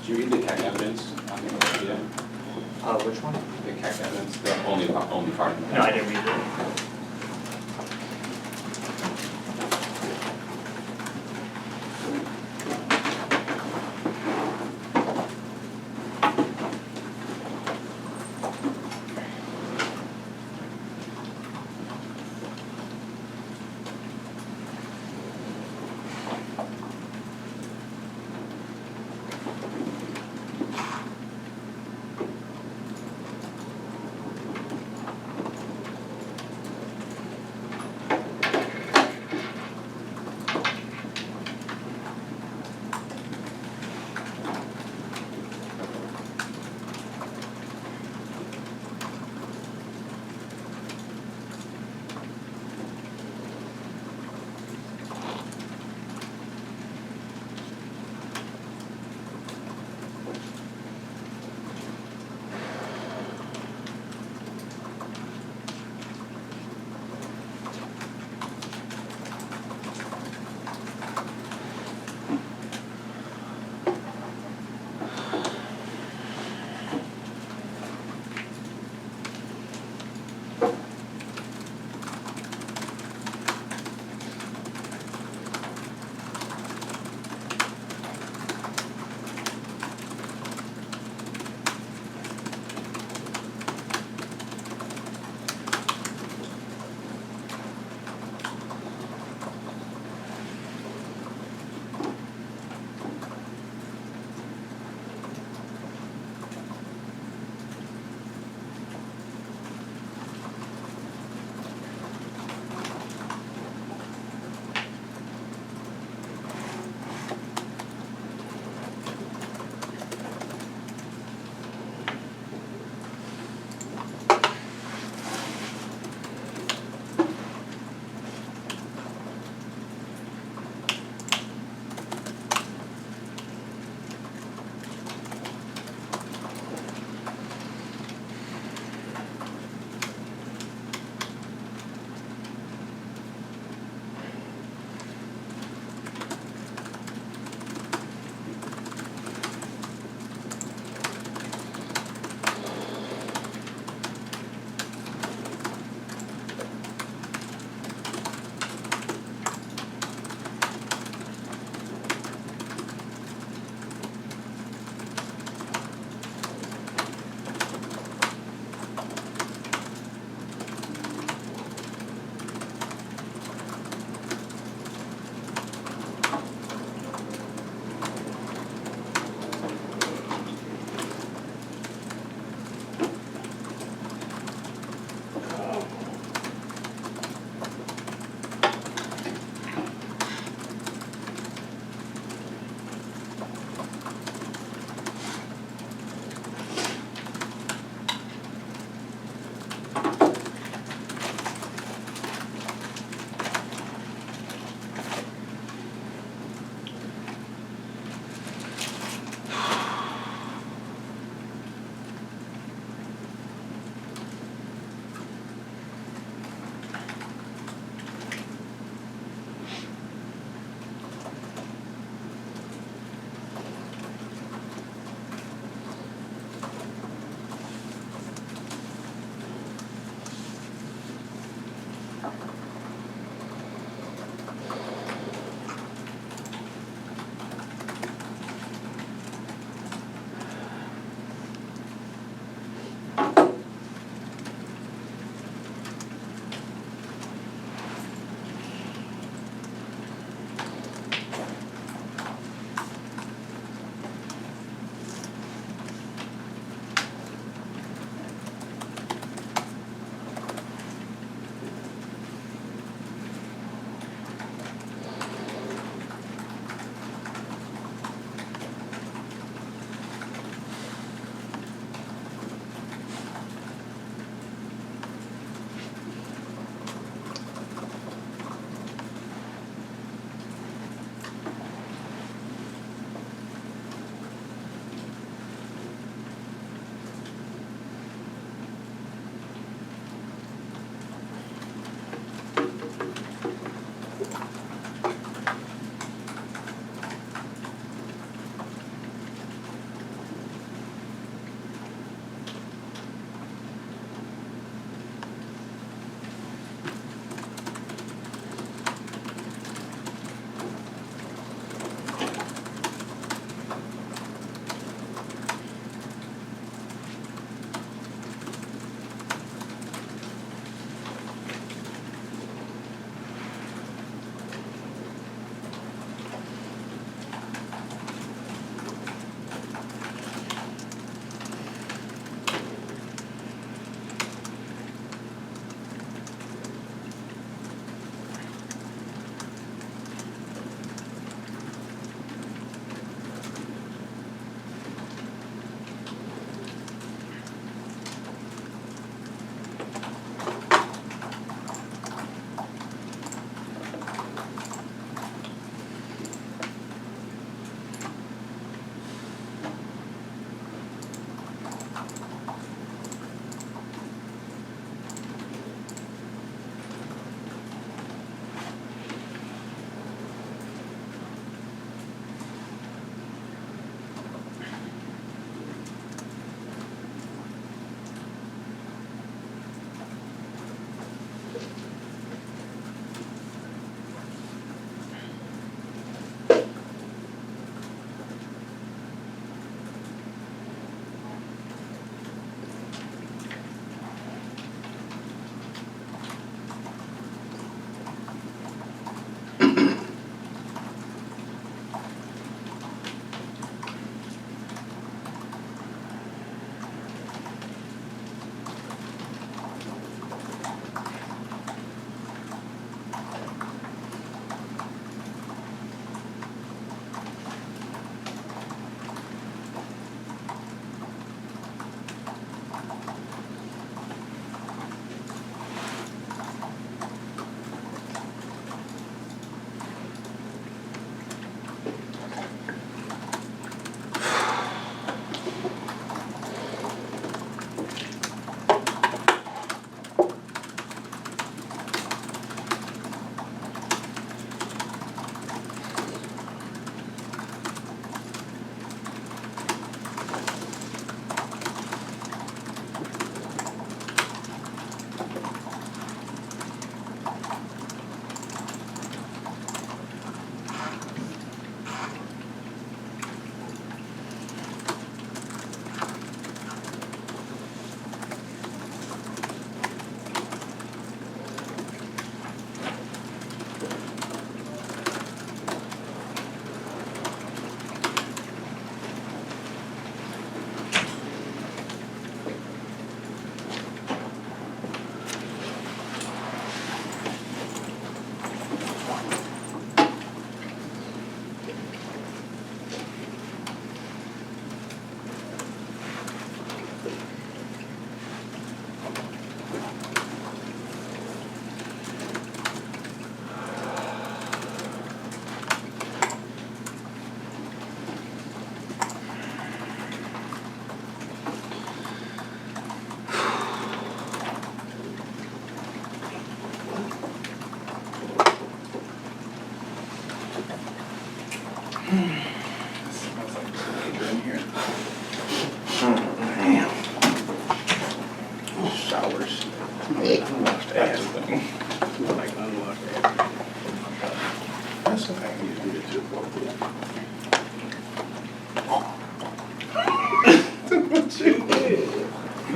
C: Did you read the CAC evidence on the Pyda?
D: Which one?
C: The CAC evidence, the only part of it?
D: No, I didn't read it.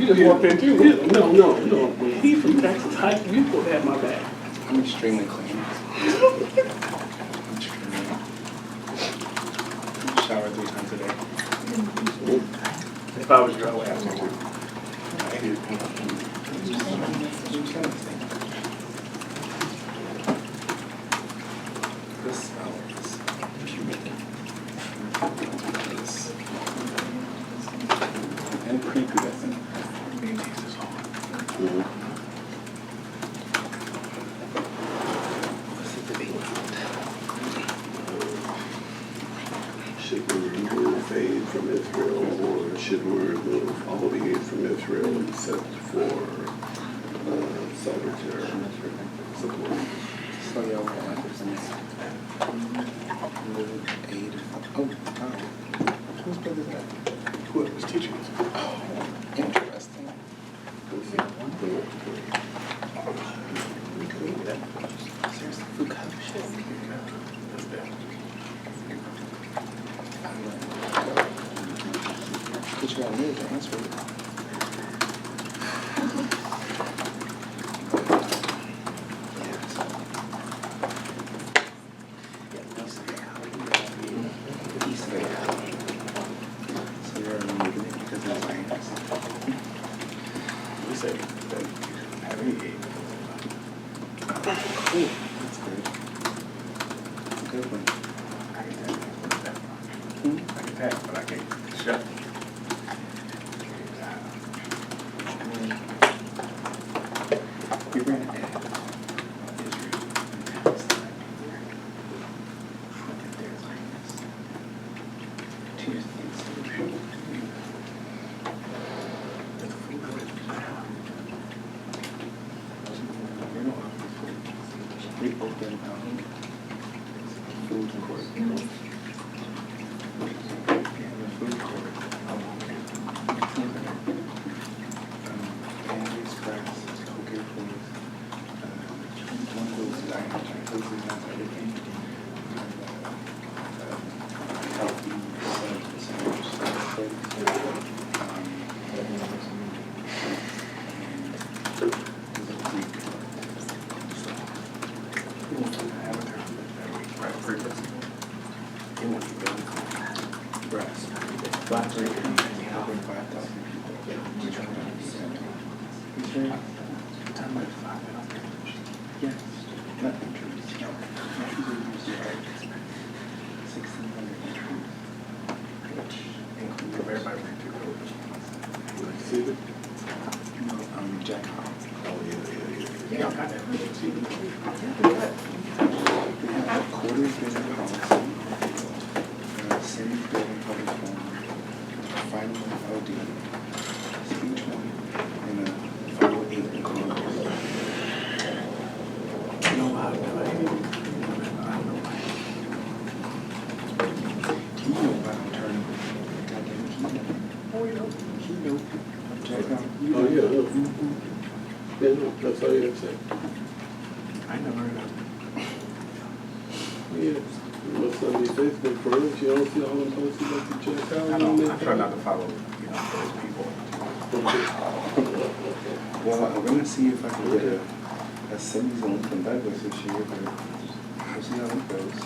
E: You just walked in too. No. When he from Texas, you supposed to have my back.
F: I'm extremely clean. Shower 3 times a day.
E: If I was you, I would have to.
F: This smells putrid. And prepubescent.
G: Should we remove aid from Israel, or should we remove all the aid from Israel except for cyber terror support?
F: So y'all want remove aid. Oh, wow. Whose book is that?
G: Who was teaching us?
F: Oh, interesting. Seriously, food cup shit. But you got me to answer it. So you're removing it because it's virus.
G: We say that you have any aid.
F: Cool. That's good. That's a good one.
G: I can tap, but I can't shut.
F: We ran an ad on Israel and Palestine. And there's virus. Tuesday, we open food court. We have a food court. Candy Express, Coke Foods, one of those dining places has everything. Healthy sandwich Black Lake, helping 5,000 people. Which one is it? Time like 5,000. Yes, not entries. No, entries are usually like 1,600 entries. Which includes
G: Everybody went to go. See it?
F: No, Jack Hobbs.
G: Oh, yeah.
E: Yeah, I got that.
F: We have quarters vision policy, city building public forum, final LD, speech one, and a final 8 in Columbus.
G: No, I don't know.
F: He know about I'm turning. Goddamn, he know.
G: Oh, you know.
F: He know. Jack Hobbs.
G: Oh, yeah, I know. Yeah, no, that's all you have to say.
F: I never heard of him.
G: Yeah. What's on these Facebook forums? You don't see all them posts about the check out?
E: I don't, I try not to follow, those people.
F: Well, I'm gonna see if I can get a semi-zone from Douglas this year, but we'll see how it goes.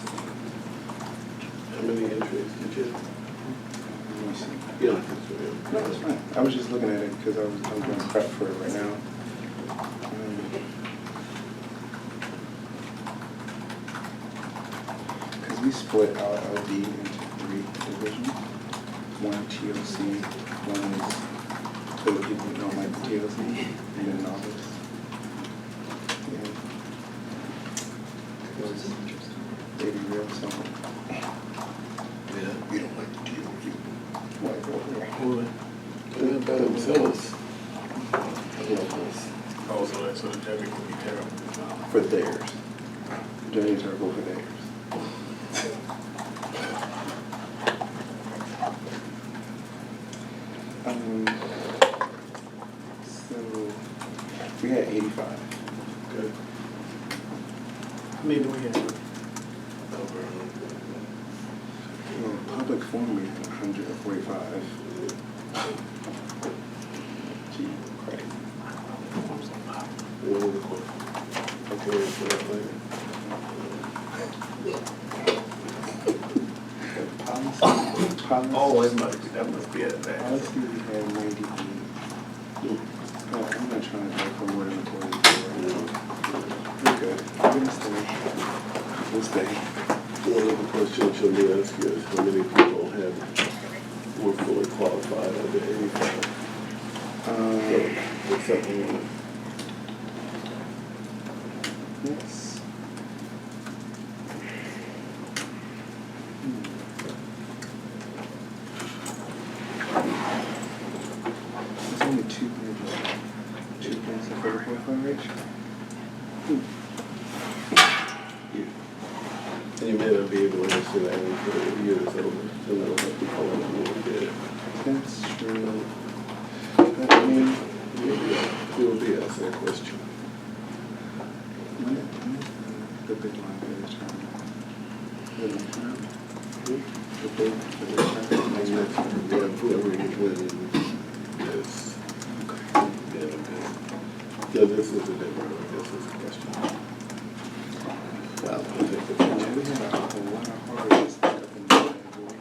G: How many entries did you?
F: Let me see.
G: Yeah, that's
F: No, it's fine. I was just looking at it because I'm doing prep for it right now. Because we split our LD into 3 divisions. One TLC, one is for the people who don't like the TLC, and then novice. Yeah. It was baby real simple.
G: Yeah, you don't like the deal.
F: White boy.
G: They're by themselves.
E: Oh, so the judging will be terrible.
F: For theirs. Johnny Turbo for theirs. So we had 85.
G: Good.
E: How many do we have?
F: Well, public forum we had 145. Jeez.
G: for that later.
F: Policy.
E: Oh, that must be it, man.
F: Policy, we have 98. Oh, I'm not trying to go for more than 44. We're good. We're gonna stay. We'll stay.
G: One of the questions she'll be asking is how many people were fully qualified under 85. So, except one.
F: Yes. There's only 2 points of 44 ratio.
G: And you may not be able to answer that until years over, so they'll have to call it more dead.
F: That's true. But I mean,
G: You'll be asked that question.
F: the big line is trying to. The big
G: And that's, yeah, whoever you win, yes. Yeah, okay. Yeah, this is a different one, this is a question. I'll take the
F: Yeah, we
G: picture.
F: had a whole lot of hard stuff in the category.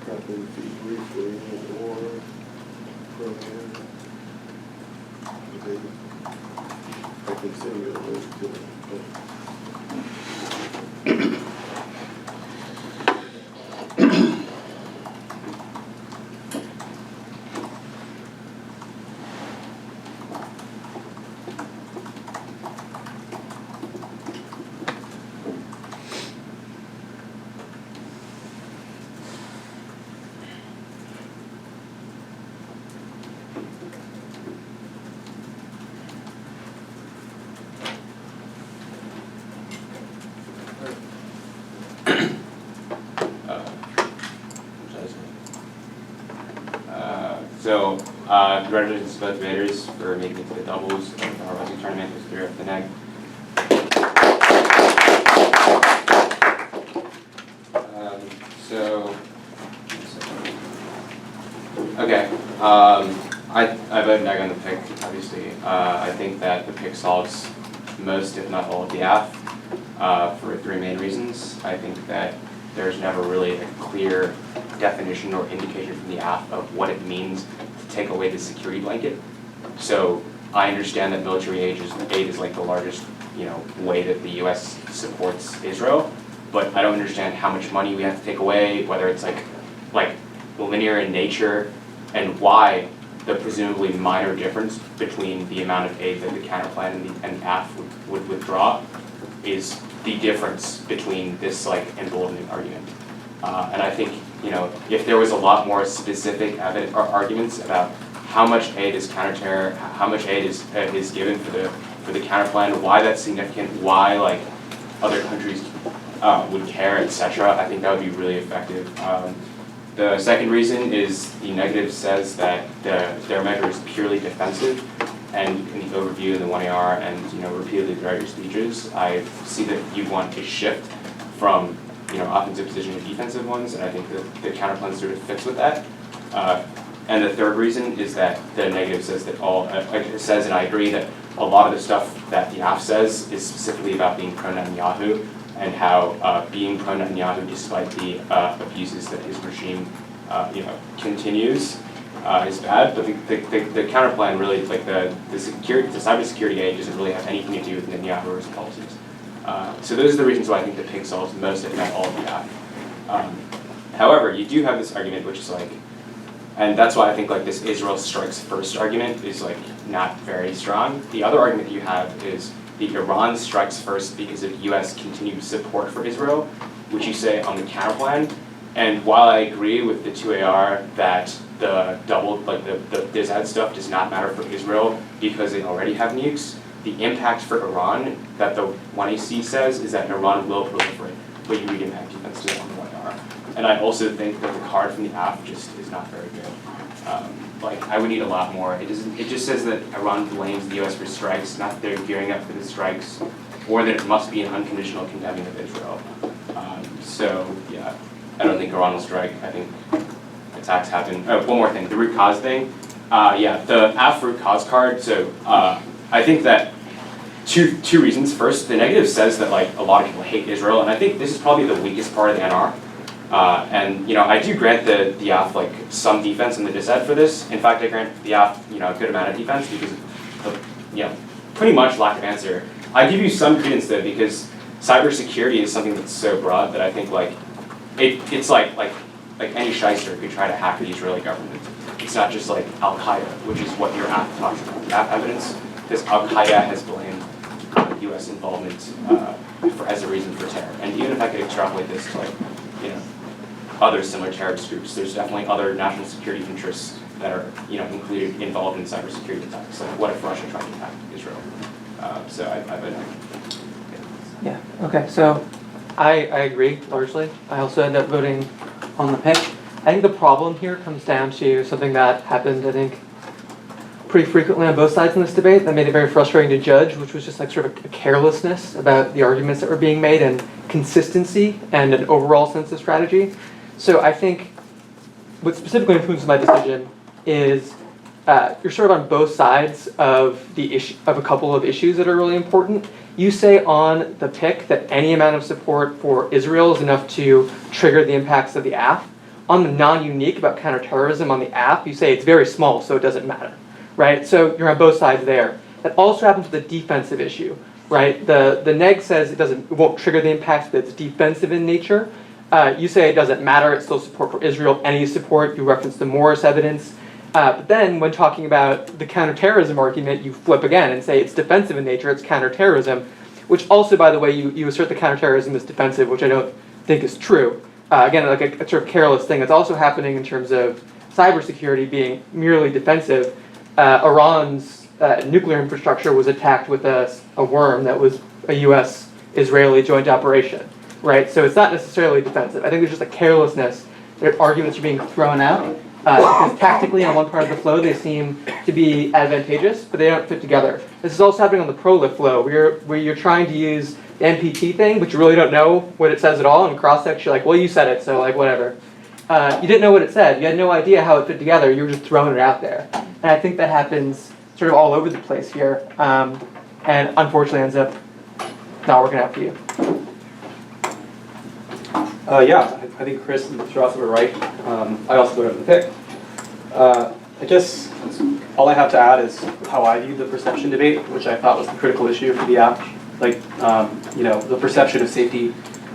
G: Probably be briefly or program. I can send you a link to it.
C: Congratulations to both debaters for making it to the doubles of our Westlake tournament with 3 up the neck. I voted neg on the pick, obviously. I think that the pick solves most, if not all, of the AF for 3 main reasons. I think that there's never really a clear definition or indication from the AF of what it means to take away the security blanket. So I understand that military aid is like the largest, way that the U.S. supports Israel, but I don't understand how much money we have to take away, whether it's like linear in nature, and why the presumably minor difference between the amount of aid that the counterplan and the AF would withdraw is the difference between this emboldening argument. And I think if there was a lot more specific arguments about how much aid is counterterror, how much aid is given for the counterplan, why that's significant, why other countries would care, etc. I think that would be really effective. The second reason is the negative says that their measure is purely defensive, and in the overview in the 1AR and repeatedly throughout your speeches, I see that you want a shift from offensive position to defensive ones, and I think that the counterplan sort of fits with that. And the third reason is that the negative says that it says, and I agree, that a lot of the stuff that the AF says is specifically about being pro-Netanyahu, and how being pro-Netanyahu, despite the abuses that his regime continues, is bad. But the counterplan really, the cybersecurity aid doesn't really have anything to do with Netanyahu or his policies. So those are the reasons why I think the pig solves most, if not all, of the AF. However, you do have this argument, which is and that's why I think this Israel strikes first argument is not very strong. The other argument you have is the Iran strikes first because of U.S. continued support for Israel, which you say on the counterplan. And while I agree with the 2AR that the DZ stuff does not matter for Israel because they already have nukes, the impact for Iran that the 1AC says is that Iran will proliferate, but you read impact defense to on the 1AR. And I also think that the card from the AF just is not very good. I would need a lot more. It just says that Iran blames the US for strikes, not that they're gearing up for the strikes, or that it must be an unconditional condemning of Israel. So yeah, I don't think Iran will strike. I think attacks happen. Oh, one more thing, the root cause thing. Yeah, the AF root cause card. So I think that two reasons. First, the negative says that a lot of people hate Israel, and I think this is probably the weakest part of the NR. And I do grant the AF some defense in the dissent for this. In fact, I grant the AF a good amount of defense because of pretty much lack of answer. I give you some credence though because cybersecurity is something that's so broad that I think it's like any shyster could try to hack the Israeli government. It's not just Al Qaeda, which is what your AF talks about. The AF evidence, because Al Qaeda has blamed U.S. involvement as a reason for terror. And even if I could extrapolate this to other similar terrorist groups, there's definitely other national security interests that are included involved in cybersecurity attacks. Like what if Russia tried to attack Israel? So I bet.
H: Yeah. Okay. So I agree largely. I also end up voting on the pick. I think the problem here comes down to something that happened, I think, pretty frequently on both sides in this debate that made it very frustrating to judge, which was just sort of a carelessness about the arguments that were being made and consistency and an overall sense of strategy. So I think what specifically influences my decision is you're sort of on both sides of the issue of a couple of issues that are really important. You say on the pick that any amount of support for Israel is enough to trigger the impacts of the AF. On the non-unique about counterterrorism on the AF, you say it's very small, so it doesn't matter, right? So you're on both sides there. That also happens with the defensive issue, right? The neg says it won't trigger the impacts, but it's defensive in nature. You say it doesn't matter, it's still support for Israel, any support, you reference the Morris evidence. But then when talking about the counterterrorism argument, you flip again and say it's defensive in nature, it's counterterrorism, which also, by the way, you assert the counterterrorism is defensive, which I don't think is true. Again, like a sort of careless thing that's also happening in terms of cybersecurity being merely defensive. Iran's nuclear infrastructure was attacked with a worm that was a U.S.-Israeli joint operation, right? So it's not necessarily defensive. I think there's just a carelessness. There arguments are being thrown out because tactically on one part of the flow they seem to be advantageous, but they don't fit together. This is also happening on the pro-lift flow where you're trying to use the NPT thing, but you really don't know what it says at all, and cross-section you're like, well, you said it, so whatever. You didn't know what it said. You had no idea how it fit together. You were just throwing it out there. And I think that happens sort of all over the place here, and unfortunately ends up not working out for you.
I: Yeah, I think Chris and Strauss were right. I also voted for the pick. I guess all I have to add is how I view the perception debate, which I thought was the critical issue for the app. The perception of safety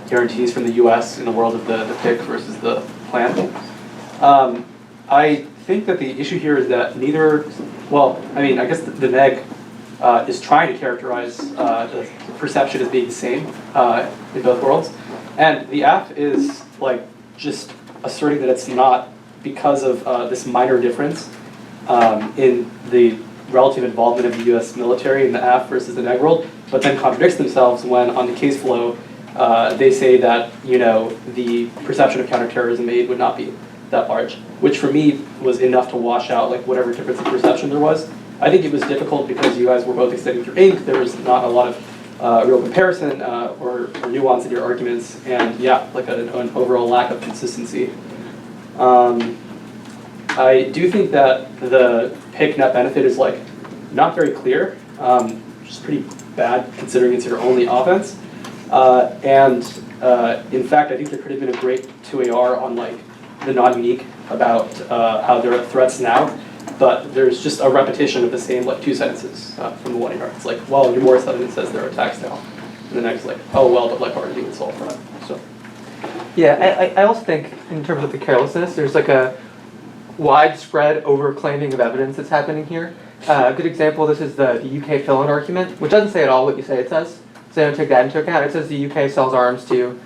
I: guarantees from the U.S. in the world of the pick versus the plan. I think that the issue here is that I guess the neg is trying to characterize the perception as being the same in both worlds. And the app is just asserting that it's not because of this minor difference in the relative involvement of the U.S. military in the app versus the neg world, but then contradicts themselves when on the case flow they say that the perception of counterterrorism aid would not be that large, which for me was enough to wash out whatever difference in perception there was. I think it was difficult because you guys were both extending your ink. There was not a lot of real comparison or nuance in your arguments, and an overall lack of consistency. I do think that the pick net benefit is not very clear, which is pretty bad considering it's your only offense. In fact, I think there could have been a great 2AR on the non-unique about how there are threats now, but there's just a repetition of the same two sentences from the 1AR. It's well, your Morris evidence says there are attacks now, and the next oh well, but aren't you solve for that? So.
H: Yeah, I also think in terms of the carelessness, there's a widespread overclaiming of evidence that's happening here. A good example, this is the UK fill-in argument, which doesn't say at all what you say it says. So they don't take that into account. It says the UK sells arms to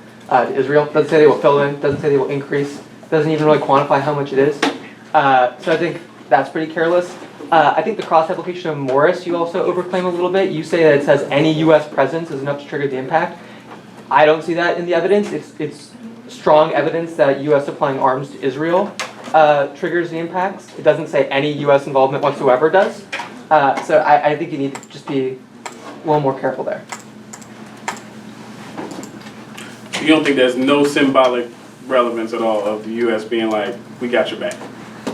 H: Israel. Doesn't say they will fill in, doesn't say they will increase, doesn't even really quantify how much it is. So I think that's pretty careless. I think the cross-application of Morris you also overclaim a little bit. You say that it says any US presence is enough to trigger the impact. I don't see that in the evidence. It's strong evidence that US supplying arms to Israel triggers the impacts. It doesn't say any US involvement whatsoever does. So I think you need to just be a little more careful there.
E: You don't think there's no symbolic relevance at all of the U.S. being like, we got your back?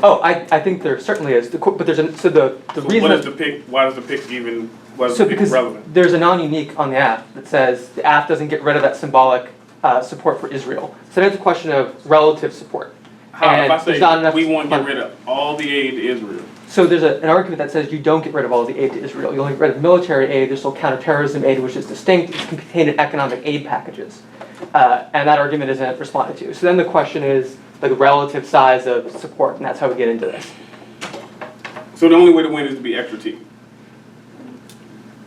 H: Oh, I think there certainly is. But there's the
E: So
H: reason.
E: what is the pick? Why does the pick even? Why is
H: So
E: the pick
H: because
E: relevant?
H: there's a non-unique on the app that says the app doesn't get rid of that symbolic support for Israel. So then it's a question of relative support.
E: How,
H: And
E: if I
H: there's not
E: say
H: enough
E: we want to get
H: fun-
E: rid of all the aid to Israel,
H: So there's an argument that says you don't get rid of all the aid to Israel. You only get rid of military aid. There's still counterterrorism aid, which is distinct. It's contained in economic aid packages. And that argument isn't responded to. So then the question is the relative size of support, and that's how we get into this.
E: so the only way to win is to be extra team.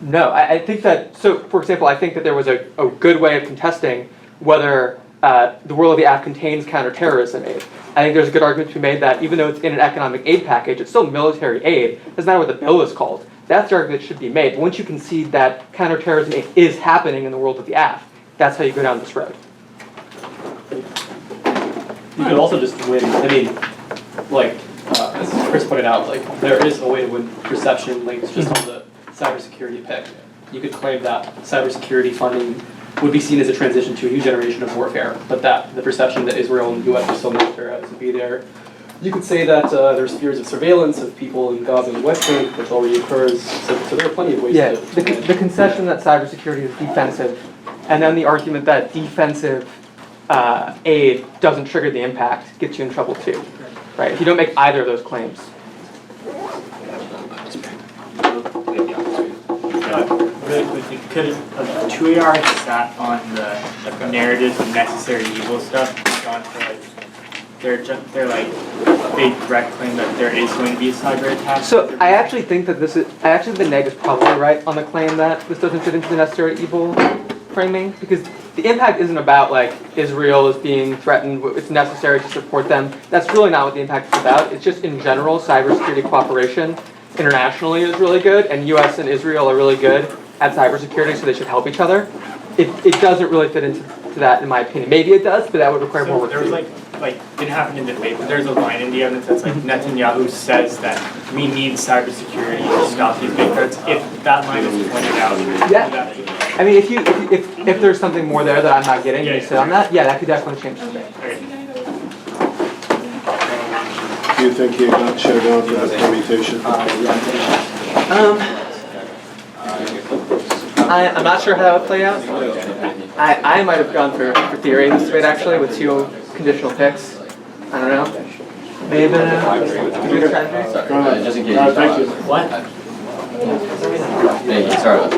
H: No, I think that, so for example, I think that there was a good way of contesting whether the world of the app contains counterterrorism aid. I think there's a good argument to be made that even though it's in an economic aid package, it's still military aid. It doesn't matter what the bill is called. That's the argument that should be made. But once you concede that counterterrorism aid is happening in the world of the app, that's how you go down this road.
I: You could also just win, I mean, like, as Chris pointed out, like, there is a way to win perception links just on the cybersecurity pick. You could claim that cybersecurity funding would be seen as a transition to a new generation of warfare, but that the perception that Israel and the US are still militarized would be there. You could say that there's fears of surveillance of people in Gaza and Westlake, which already occurs, so there are plenty of ways
H: Yeah,
I: to win.
H: the concession that cybersecurity is defensive, and then the argument that defensive aid doesn't trigger the impact gets you in trouble too, right? If you don't make either of those claims.
D: Really quickly, could a 2AR have sat on the narratives of necessary evil stuff, gone for like their like big threat claim that there is going to be a cyber attack?
H: So I actually think that the neg is probably right on the claim that this doesn't fit into the necessary evil framing, because the impact isn't about like Israel is being threatened, it's necessary to support them. That's really not what the impact is about. It's just in general, cybersecurity cooperation internationally is really good, and US and Israel are really good at cybersecurity, so they should help each other. It doesn't really fit into that, in my opinion. Maybe it does, but that would require more work.
D: There was like it happened in the debate, but there's a line in the evidence that's like Netanyahu says that we need cybersecurity to stop these big threats. If that line is pointed out,
H: Yeah. I mean, if there's something more there that I'm not getting, you sit on that. Yeah, that could definitely change the debate.
G: Do you think he got shut down for the permutation?
H: I'm not sure how that would play out. I might have gone for theory in this debate actually with two conditional picks. I don't know. Maybe a good strategy.
B: Just in case.
G: Thank you.
D: what?
B: Hey, sorry.